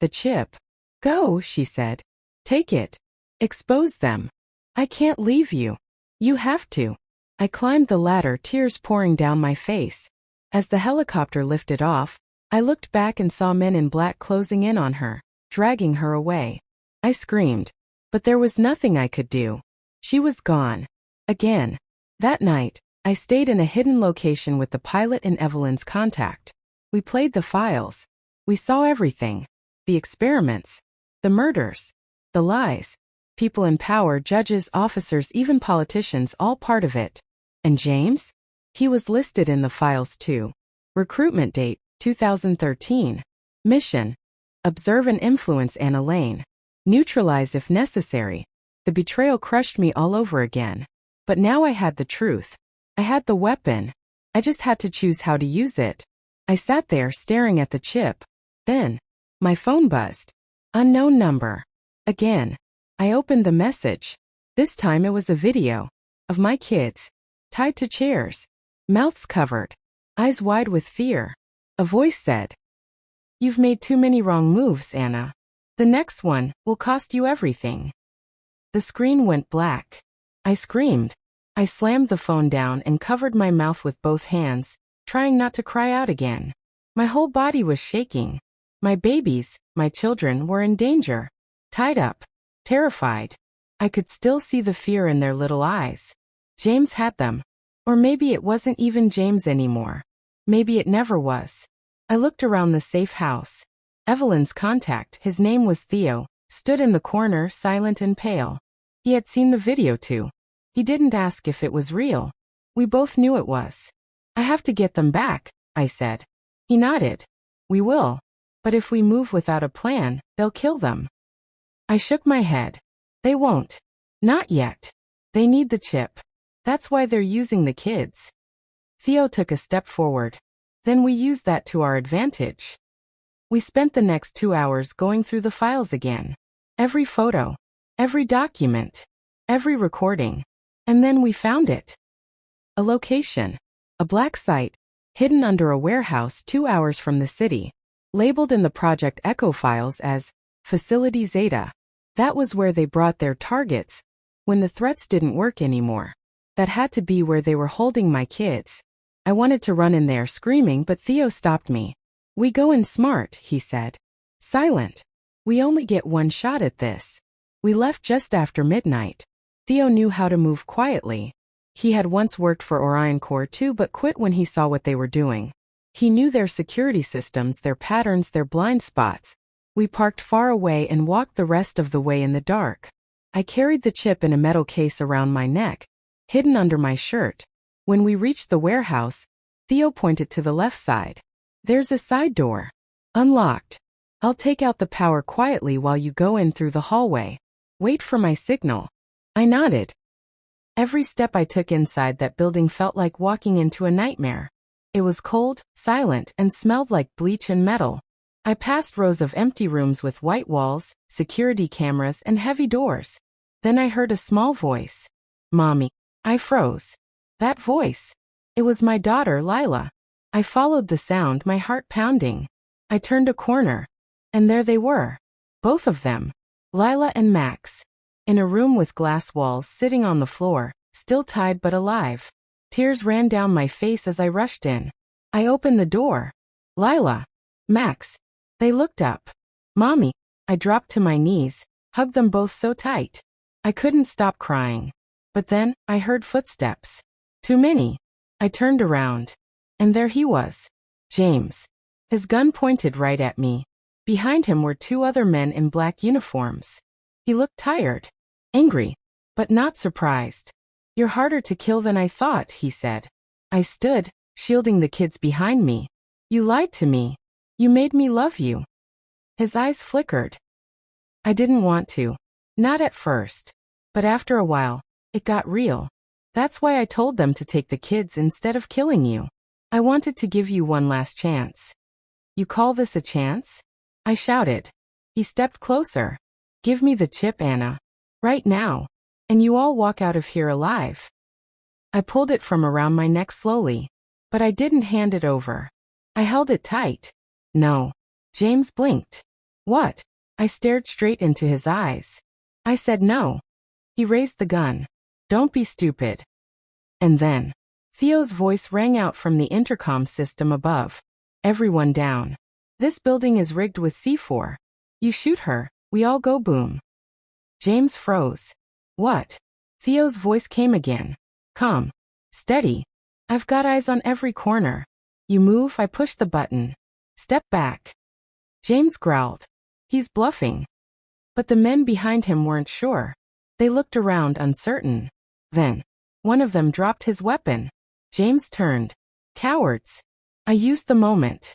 "The chip." "Go," she said. "Take it. Expose them. I can't leave you. You have to." I climbed the ladder, tears pouring down my face. As the helicopter lifted off, I looked back and saw men in black closing in on her, dragging her away. I screamed, but there was nothing I could do. She was gone. Again. That night, I stayed in a hidden location with the pilot and Evelyn's contact. We played the files. We saw everything. The experiments. The murders. The lies. People in power, judges, officers, even politicians, all part of it. And James? He was listed in the files too. Recruitment date, 2013. Mission: observe and influence Anna Lane. Neutralize if necessary. The betrayal crushed me all over again. But now I had the truth. I had the weapon. I just had to choose how to use it. I sat there staring at the chip. Then, my phone buzzed. Unknown number. Again. I opened the message. This time it was a video of my kids, tied to chairs, mouths covered, eyes wide with fear. A voice said, "You've made too many wrong moves, Anna. The next one will cost you everything." The screen went black. I screamed. I slammed the phone down and covered my mouth with both hands, trying not to cry out again. My whole body was shaking. My babies, my children, were in danger. Tied up. Terrified. I could still see the fear in their little eyes. James had them. Or maybe it wasn't even James anymore. Maybe it never was. I looked around the safe house. Evelyn's contact, his name was Theo, stood in the corner, silent and pale. He had seen the video too. He didn't ask if it was real. We both knew it was. "I have to get them back," I said. He nodded. "We will. But if we move without a plan, they'll kill them." I shook my head. "They won't. Not yet. They need the chip. That's why they're using the kids." Theo took a step forward. "Then we use that to our advantage." We spent the next 2 hours going through the files again. Every photo. Every document. Every recording. And then we found it. A location. A black site, hidden under a warehouse 2 hours from the city. Labeled in the Project Echo files as Facility Zeta. That was where they brought their targets when the threats didn't work anymore. That had to be where they were holding my kids. I wanted to run in there screaming, but Theo stopped me. "We go in smart," he said. "Silent. We only get one shot at this." We left just after midnight. Theo knew how to move quietly. He had once worked for Orion Corps too, but quit when he saw what they were doing. He knew their security systems, their patterns, their blind spots. We parked far away and walked the rest of the way in the dark. I carried the chip in a metal case around my neck, hidden under my shirt. When we reached the warehouse, Theo pointed to the left side. "There's a side door. Unlocked. I'll take out the power quietly while you go in through the hallway. Wait for my signal." I nodded. Every step I took inside that building felt like walking into a nightmare. It was cold, silent, and smelled like bleach and metal. I passed rows of empty rooms with white walls, security cameras, and heavy doors. Then I heard a small voice. "Mommy." I froze. That voice. It was my daughter, Lila. I followed the sound, my heart pounding. I turned a corner. And there they were. Both of them. Lila and Max. In a room with glass walls, sitting on the floor, still tied but alive. Tears ran down my face as I rushed in. I opened the door. "Lila. Max." They looked up. "Mommy." I dropped to my knees, hugged them both so tight. I couldn't stop crying. But then, I heard footsteps. Too many. I turned around. And there he was. James. His gun pointed right at me. Behind him were 2 other men in black uniforms. He looked tired. Angry. But not surprised. "You're harder to kill than I thought," he said. I stood, shielding the kids behind me. "You lied to me. You made me love you." His eyes flickered. I didn't want to. Not at first. But after a while, It got real. That's why I told them to take the kids instead of killing you. I wanted to give you one last chance. You call this a chance? I shouted. He stepped closer. Give me the chip, Anna. Right now. And you all walk out of here alive. I pulled it from around my neck slowly, but I didn't hand it over. I held it tight. No. James blinked. What? I stared straight into his eyes. I said no. He raised the gun. Don't be stupid. And then, Theo's voice rang out from the intercom system above. Everyone down. This building is rigged with C4. You shoot her, we all go boom. James froze. What? Theo's voice came again. Calm. Steady. I've got eyes on every corner. You move, I push the button. Step back. James growled. He's bluffing. But the men behind him weren't sure. They looked around uncertain. Then, one of them dropped his weapon. James turned. Cowards. I used the moment.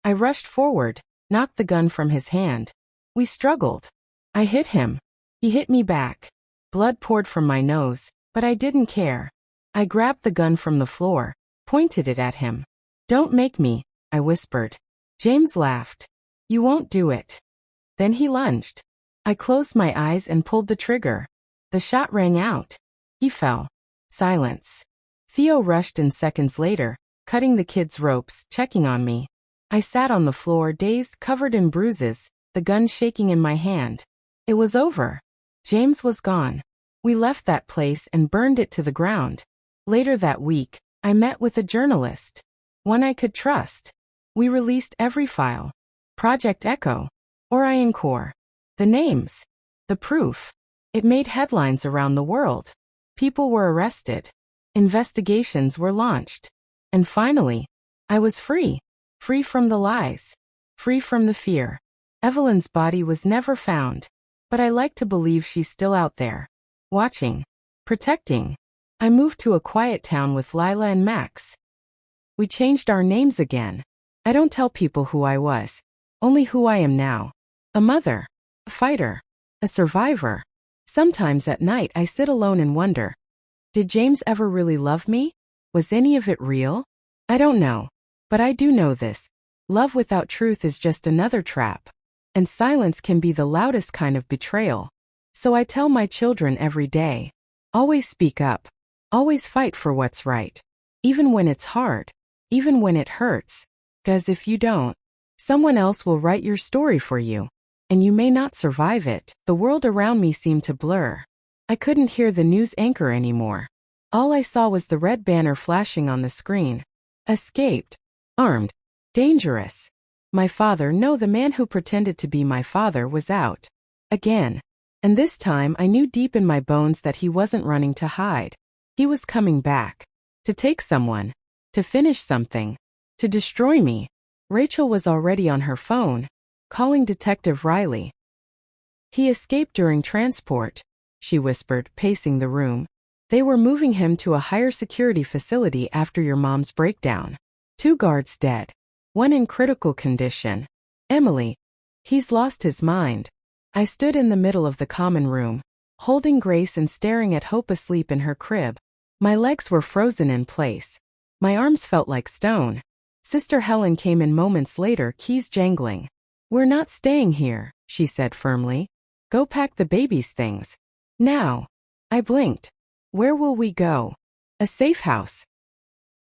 I rushed forward, knocked the gun from his hand. We struggled. I hit him. He hit me back. Blood poured from my nose, but I didn't care. I grabbed the gun from the floor, pointed it at him. Don't make me, I whispered. James laughed. You won't do it. Then he lunged. I closed my eyes and pulled the trigger. The shot rang out. He fell. Silence. Theo rushed in seconds later, cutting the kids' ropes, checking on me. I sat on the floor, dazed, covered in bruises, the gun shaking in my hand. It was over. James was gone. We left that place and burned it to the ground. Later that week, I met with a journalist. One I could trust. We released every file. Project Echo. Orion Core. The names. The proof. It made headlines around the world. People were arrested. Investigations were launched. And finally, I was free. Free from the lies. Free from the fear. Evelyn's body was never found. But I like to believe she's still out there. Watching. Protecting. I moved to a quiet town with Lila and Max. We changed our names again. I don't tell people who I was. Only who I am now. A mother. A fighter. A survivor. Sometimes at night I sit alone and wonder. Did James ever really love me? Was any of it real? I don't know. But I do know this. Love without truth is just another trap. And silence can be the loudest kind of betrayal. So I tell my children every day. Always speak up. Always fight for what's right. Even when it's hard. Even when it hurts. 'Cause if you don't, someone else will write your story for you. And you may not survive it. The world around me seemed to blur. I couldn't hear the news anchor anymore. All I saw was the red banner flashing on the screen. Escaped. Armed. Dangerous. My father, no, the man who pretended to be my father, was out. Again. And this time I knew deep in my bones that he wasn't running to hide. He was coming back. To take someone. To finish something. To destroy me. Rachel was already on her phone, calling Detective Riley. He escaped during transport, she whispered, pacing the room. They were moving him to a higher security facility after your mom's breakdown. 2 guards dead. 1 in critical condition. Emily. He's lost his mind. I stood in the middle of the common room, holding Grace and staring at Hope asleep in her crib. My legs were frozen in place. My arms felt like stone. Sister Helen came in moments later, keys jangling. We're not staying here, she said firmly. Go pack the baby's things. Now. I blinked. Where will we go? A safe house.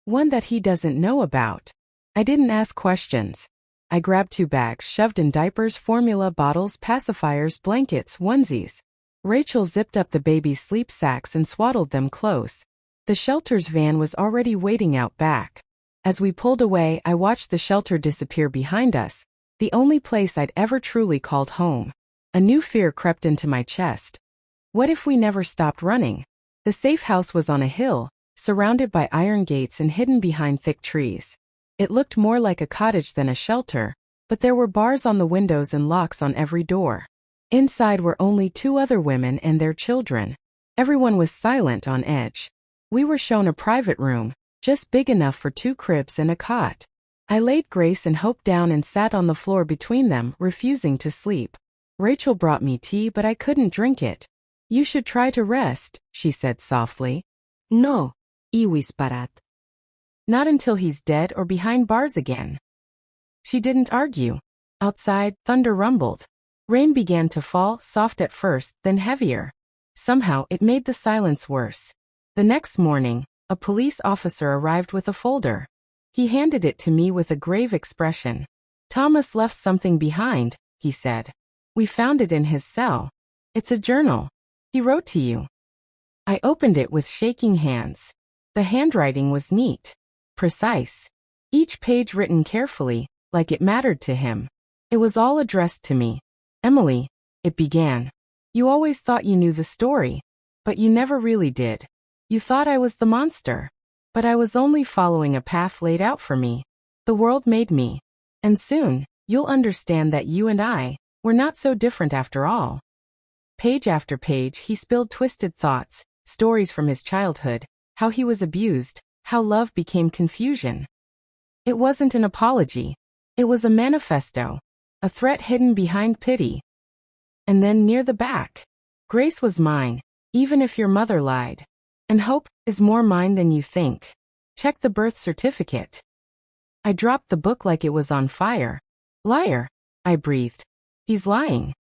One that he doesn't know about. I didn't ask questions. I grabbed 2 bags shoved in diapers, formula bottles, pacifiers, blankets, onesies. Rachel zipped up the baby's sleep sacks and swaddled them close. The shelter's van was already waiting out back. As we pulled away, I watched the shelter disappear behind us, the only place I'd ever truly called home. A new fear crept into my chest. What if we never stopped running? The safe house was on a hill, surrounded by iron gates and hidden behind thick trees. It looked more like a cottage than a shelter, but there were bars on the windows and locks on every door. Inside were only 2 other women and their children. Everyone was silent, on edge. We were shown a private room, just big enough for 2 cribs and a cot. I laid Grace and Hope down and sat on the floor between them, refusing to sleep. Rachel brought me tea, but I couldn't drink it. You should try to rest, she said softly.
No, iuis parat.
Not until he's dead or behind bars again. She didn't argue. Outside, thunder rumbled. Rain began to fall, soft at first, then heavier. Somehow, it made the silence worse. The next morning, a police officer arrived with a folder. He handed it to me with a grave expression. Thomas left something behind, he said. We found it in his cell. It's a journal. He wrote to you. I opened it with shaking hands. The handwriting was neat, precise. Each page written carefully, like it mattered to him. It was all addressed to me. Emily, it began. You always thought you knew the story, but you never really did. You thought I was the monster. But I was only following a path laid out for me. The world made me. And soon, you'll understand that you and I were not so different after all. Page after page, he spilled twisted thoughts, stories from his childhood, how he was abused, how love became confusion. It wasn't an apology. It was a manifesto, a threat hidden behind pity. And then near the back, Grace was mine, even if your mother lied. And hope is more mine than you think. Check the birth certificate. I dropped the book like it was on fire. Liar, I breathed. He's lying.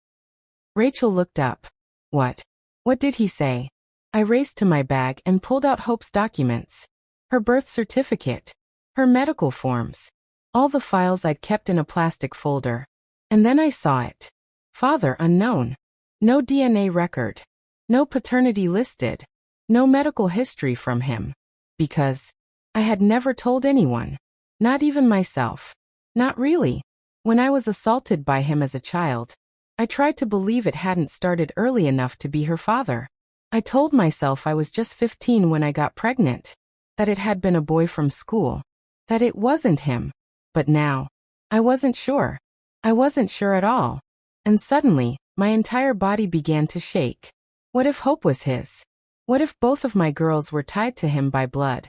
Rachel looked up. What? What did he say? I raced to my bag and pulled out Hope's documents. Her birth certificate. Her medical forms. All the files I'd kept in a plastic folder. And then I saw it. Father unknown. No DNA record. No paternity listed. No medical history from him. Because I had never told anyone. Not even myself. Not really. When I was assaulted by him as a child, I tried to believe it hadn't started early enough to be her father. I told myself I was just 15 when I got pregnant. That it had been a boy from school. That it wasn't him. But now, I wasn't sure. I wasn't sure at all. And suddenly, my entire body began to shake. What if Hope was his? What if both of my girls were tied to him by blood?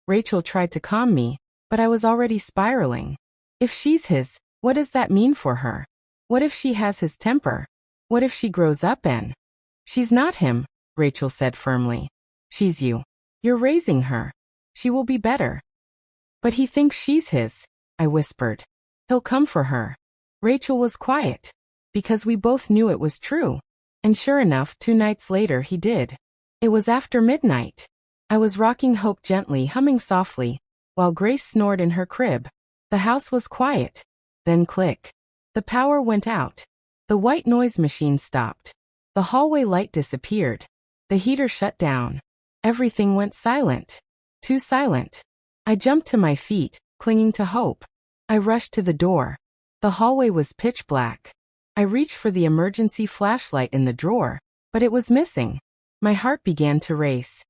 Rachel tried to calm me, but I was already spiraling. If she's his, what does that mean for her? What if she has his temper? What if she grows up and... She's not him, Rachel said firmly. She's you. You're raising her. She will be better. But he thinks she's his, I whispered. He'll come for her. Rachel was quiet, because we both knew it was true. And sure enough, 2 nights later he did. It was after midnight. I was rocking Hope gently, humming softly, while Grace snored in her crib. The house was quiet. Then click. The power went out. The white noise machine stopped. The hallway light disappeared. The heater shut down. Everything went silent. Too silent. I jumped to my feet, clinging to Hope. I rushed to the door. The hallway was pitch black. I reached for the emergency flashlight in the drawer, but it was missing. My heart began to race.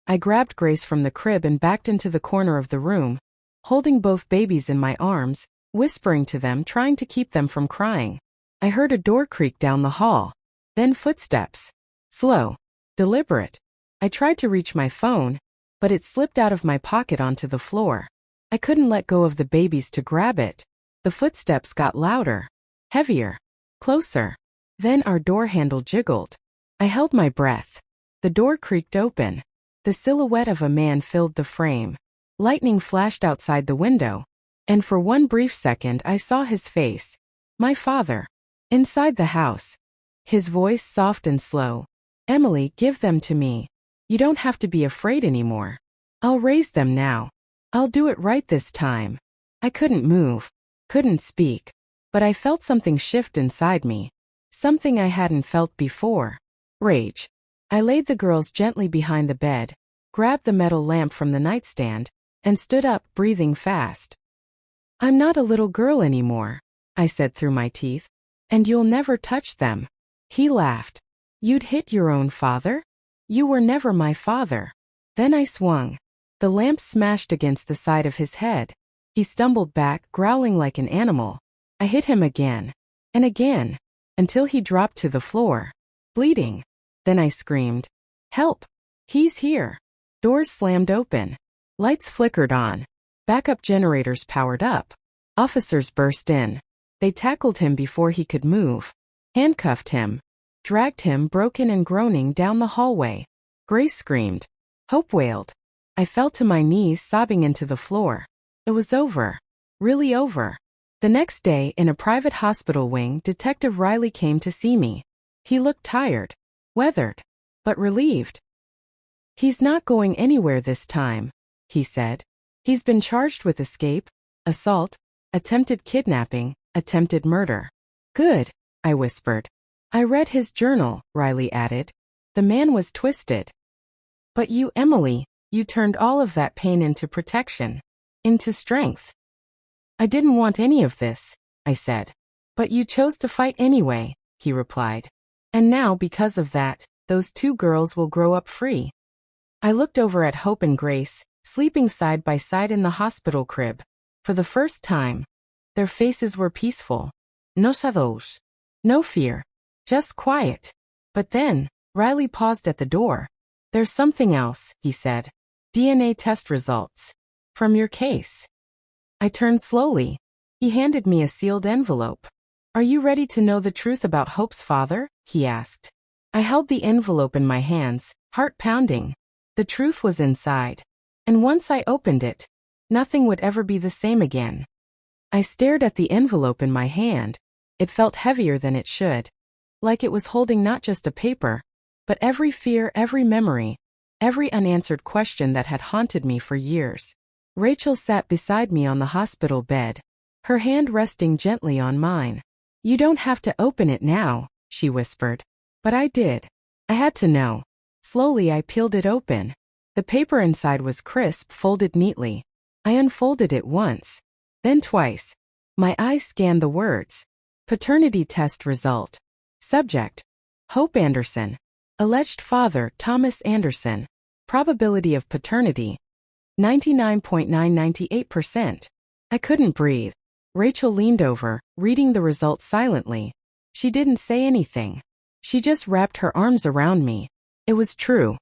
I grabbed Grace from the crib and backed into the corner of the room, holding both babies in my arms, whispering to them, trying to keep them from crying. I heard a door creak down the hall. Then footsteps. Slow. Deliberate. I tried to reach my phone, but it slipped out of my pocket onto the floor. I couldn't let go of the babies to grab it. The footsteps got louder. Heavier. Closer. Then our door handle jiggled. I held my breath. The door creaked open. The silhouette of a man filled the frame. Lightning flashed outside the window. And for one brief second I saw his face. My father. Inside the house. His voice soft and slow. Emily, give them to me. You don't have to be afraid anymore. I'll raise them now. I'll do it right this time. I couldn't move. Couldn't speak. But I felt something shift inside me. Something I hadn't felt before. Rage. I laid the girls gently behind the bed, grabbed the metal lamp from the nightstand, and stood up, breathing fast. I'm not a little girl anymore, I said through my teeth. And you'll never touch them. He laughed. You'd hit your own father? You were never my father. Then I swung. The lamp smashed against the side of his head. He stumbled back, growling like an animal. I hit him again. And again. Until he dropped to the floor. Bleeding. Then I screamed. Help! He's here. Doors slammed open. Lights flickered on. Backup generators powered up. Officers burst in. They tackled him before he could move. Handcuffed him. dragged him broken and groaning down the hallway. Grace screamed. Hope wailed. I fell to my knees sobbing into the floor. It was over. Really over. The next day, in a private hospital wing, Detective Riley came to see me. He looked tired, weathered, but relieved. He's not going anywhere this time, he said. He's been charged with escape, assault, attempted kidnapping, attempted murder. Good, I whispered. I read his journal, Riley added. The man was twisted. But you, Emily, you turned all of that pain into protection, into strength. I didn't want any of this, I said. But you chose to fight anyway, he replied. And now, because of that, those two girls will grow up free. I looked over at Hope and Grace, sleeping side by side in the hospital crib. For the first time, their faces were peaceful. No shadows. No fear. Just quiet. But then, Riley paused at the door. There's something else, he said. DNA test results. From your case. I turned slowly. He handed me a sealed envelope. Are you ready to know the truth about Hope's father? He asked. I held the envelope in my hands, heart pounding. The truth was inside. And once I opened it, nothing would ever be the same again. I stared at the envelope in my hand. It felt heavier than it should. Like it was holding not just a paper, but every fear, every memory, every unanswered question that had haunted me for years. Rachel sat beside me on the hospital bed, her hand resting gently on mine. You don't have to open it now, she whispered. But I did. I had to know. Slowly I peeled it open. The paper inside was crisp, folded neatly. I unfolded it once, then twice. My eyes scanned the words. Paternity test result. Subject: Hope Anderson. Alleged father: Thomas Anderson. Probability of paternity: 99.998%. I couldn't breathe. Rachel leaned over, reading the results silently. She didn't say anything. She just wrapped her arms around me. It was true.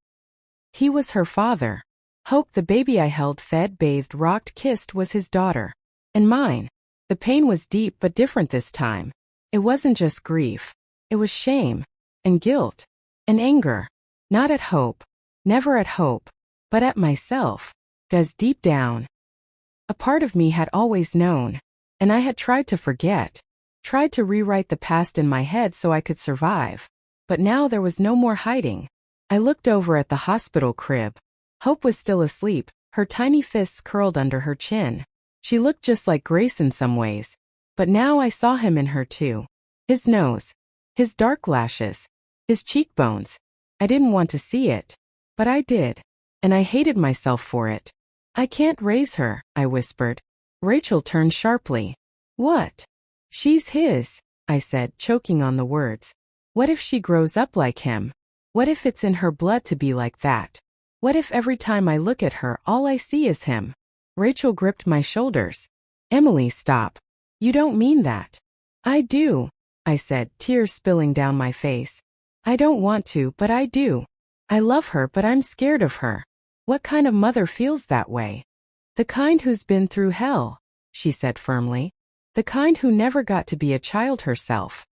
He was her father. Hope, the baby I held, fed, bathed, rocked, kissed, was his daughter. And mine. The pain was deep but different this time. It wasn't just grief. It was shame. And guilt. And anger. Not at Hope. Never at Hope. But at myself. Because deep down, a part of me had always known. And I had tried to forget. Tried to rewrite the past in my head so I could survive. But now there was no more hiding. I looked over at the hospital crib. Hope was still asleep, her tiny fists curled under her chin. She looked just like Grace in some ways. But now I saw him in her too. His nose. His dark lashes. His cheekbones. I didn't want to see it. But I did. And I hated myself for it. I can't raise her, I whispered. Rachel turned sharply. What? She's his, I said, choking on the words. What if she grows up like him? What if it's in her blood to be like that? What if every time I look at her, all I see is him? Rachel gripped my shoulders. Emily, stop. You don't mean that. I do, I said, tears spilling down my face. I don't want to, but I do. I love her, but I'm scared of her. What kind of mother feels that way? The kind who's been through hell, she said firmly. The kind who never got to be a child herself.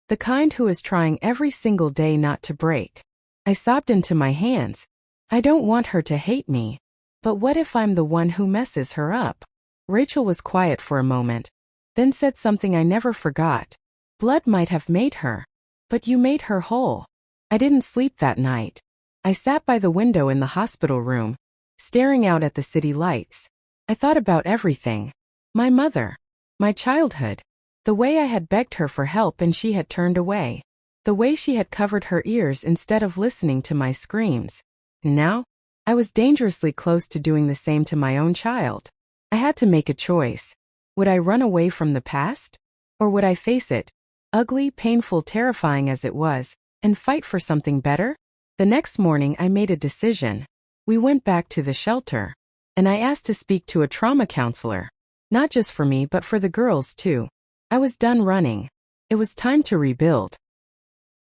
The kind who is trying every single day not to break. I sobbed into my hands. I don't want her to hate me. But what if I'm the one who messes her up? Rachel was quiet for a moment, then said something I never forgot. Blood might have made her. But you made her whole. I didn't sleep that night. I sat by the window in the hospital room, staring out at the city lights. I thought about everything. My mother. My childhood. The way I had begged her for help and she had turned away. The way she had covered her ears instead of listening to my screams. Now, I was dangerously close to doing the same to my own child. I had to make a choice. Would I run away from the past? Or would I face it, ugly, painful, terrifying as it was, and fight for something better? The next morning I made a decision. We went back to the shelter. And I asked to speak to a trauma counselor. Not just for me but for the girls too. I was done running. It was time to rebuild.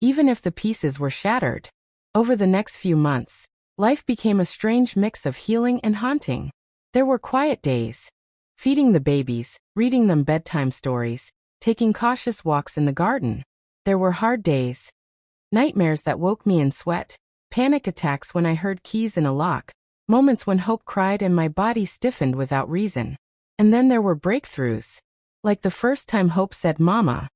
Even if the pieces were shattered. Over the next few months, life became a strange mix of healing and haunting. There were quiet days. Feeding the babies, reading them bedtime stories, taking cautious walks in the garden. There were hard days. Nightmares that woke me in sweat, panic attacks when I heard keys in a lock, moments when hope cried and my body stiffened without reason. And then there were breakthroughs. Like the first time Hope said "Mama."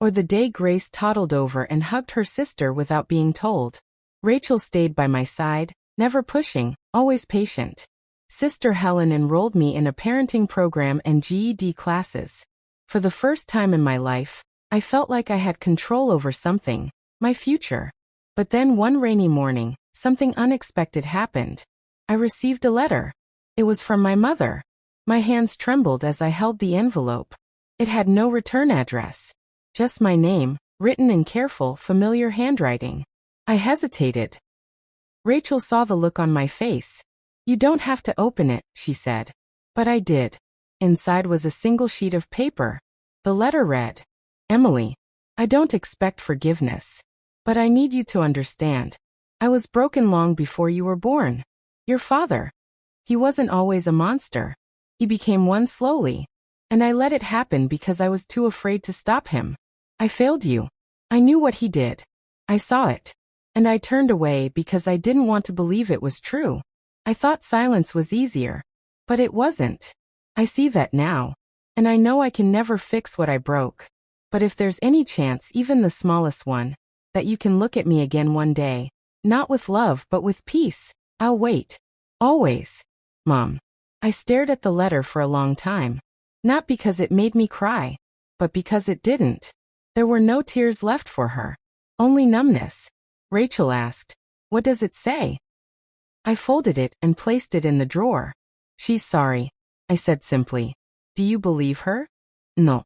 Or the day Grace toddled over and hugged her sister without being told. Rachel stayed by my side, never pushing, always patient. Sister Helen enrolled me in a parenting program and GED classes. For the first time in my life, I felt like I had control over something, my future. But then one rainy morning, something unexpected happened. I received a letter. It was from my mother. My hands trembled as I held the envelope. It had no return address. Just my name, written in careful, familiar handwriting. I hesitated. Rachel saw the look on my face. "You don't have to open it," she said. But I did. Inside was a single sheet of paper. The letter read, "Emily, I don't expect forgiveness. But I need you to understand. I was broken long before you were born. Your father. He wasn't always a monster. He became one slowly. And I let it happen because I was too afraid to stop him. I failed you. I knew what he did. I saw it. And I turned away because I didn't want to believe it was true. I thought silence was easier. But it wasn't. I see that now. And I know I can never fix what I broke. But if there's any chance, even the smallest one, that you can look at me again one day, not with love but with peace, I'll wait. Always. Mom." I stared at the letter for a long time. Not because it made me cry, but because it didn't. There were no tears left for her. Only numbness. Rachel asked, "What does it say?" I folded it and placed it in the drawer. "She's sorry," I said simply. "Do you believe her?" "No."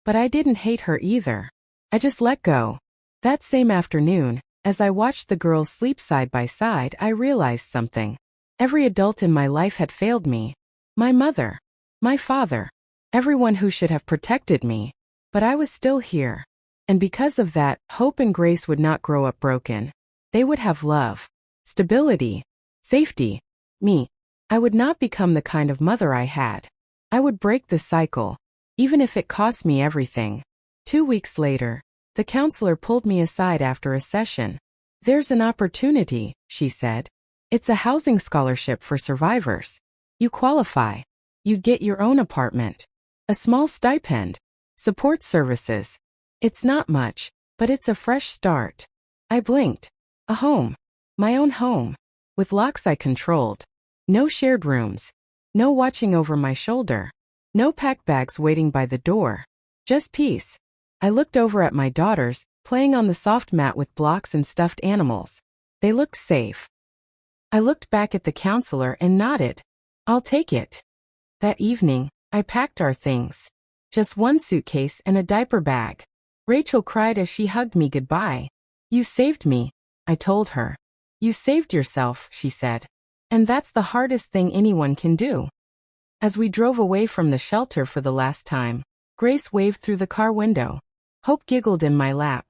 But I didn't hate her either. I just let go. That same afternoon, as I watched the girls sleep side by side, I realized something. Every adult in my life had failed me. My mother. My father. Everyone who should have protected me. But I was still here. And because of that, Hope and Grace would not grow up broken. They would have love, stability, safety. Me. I would not become the kind of mother I had. I would break the cycle, even if it cost me everything. 2 weeks later, the counselor pulled me aside after a session. "There's an opportunity," she said. "It's a housing scholarship for survivors. You qualify. You'd get your own apartment. A small stipend. Support services. It's not much, but it's a fresh start." I blinked. A home. My own home. With locks I controlled. No shared rooms. No watching over my shoulder. No packed bags waiting by the door. Just peace. I looked over at my daughters, playing on the soft mat with blocks and stuffed animals. They looked safe. I looked back at the counselor and nodded. "I'll take it." That evening, I packed our things. Just one suitcase and a diaper bag. Rachel cried as she hugged me goodbye. "You saved me," I told her. "You saved yourself," she said. "And that's the hardest thing anyone can do." As we drove away from the shelter for the last time, Grace waved through the car window. Hope giggled in my lap.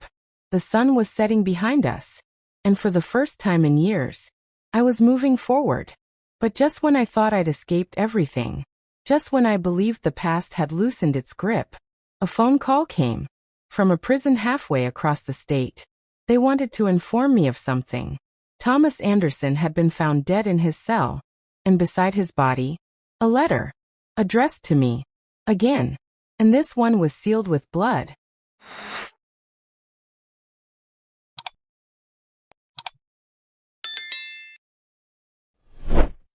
The sun was setting behind us. And for the first time in years, I was moving forward. But just when I thought I'd escaped everything, just when I believed the past had loosened its grip, a phone call came. From a prison halfway across the state. They wanted to inform me of something. Thomas Anderson had been found dead in his cell. And beside his body, a letter. Addressed to me. Again. And this one was sealed with blood.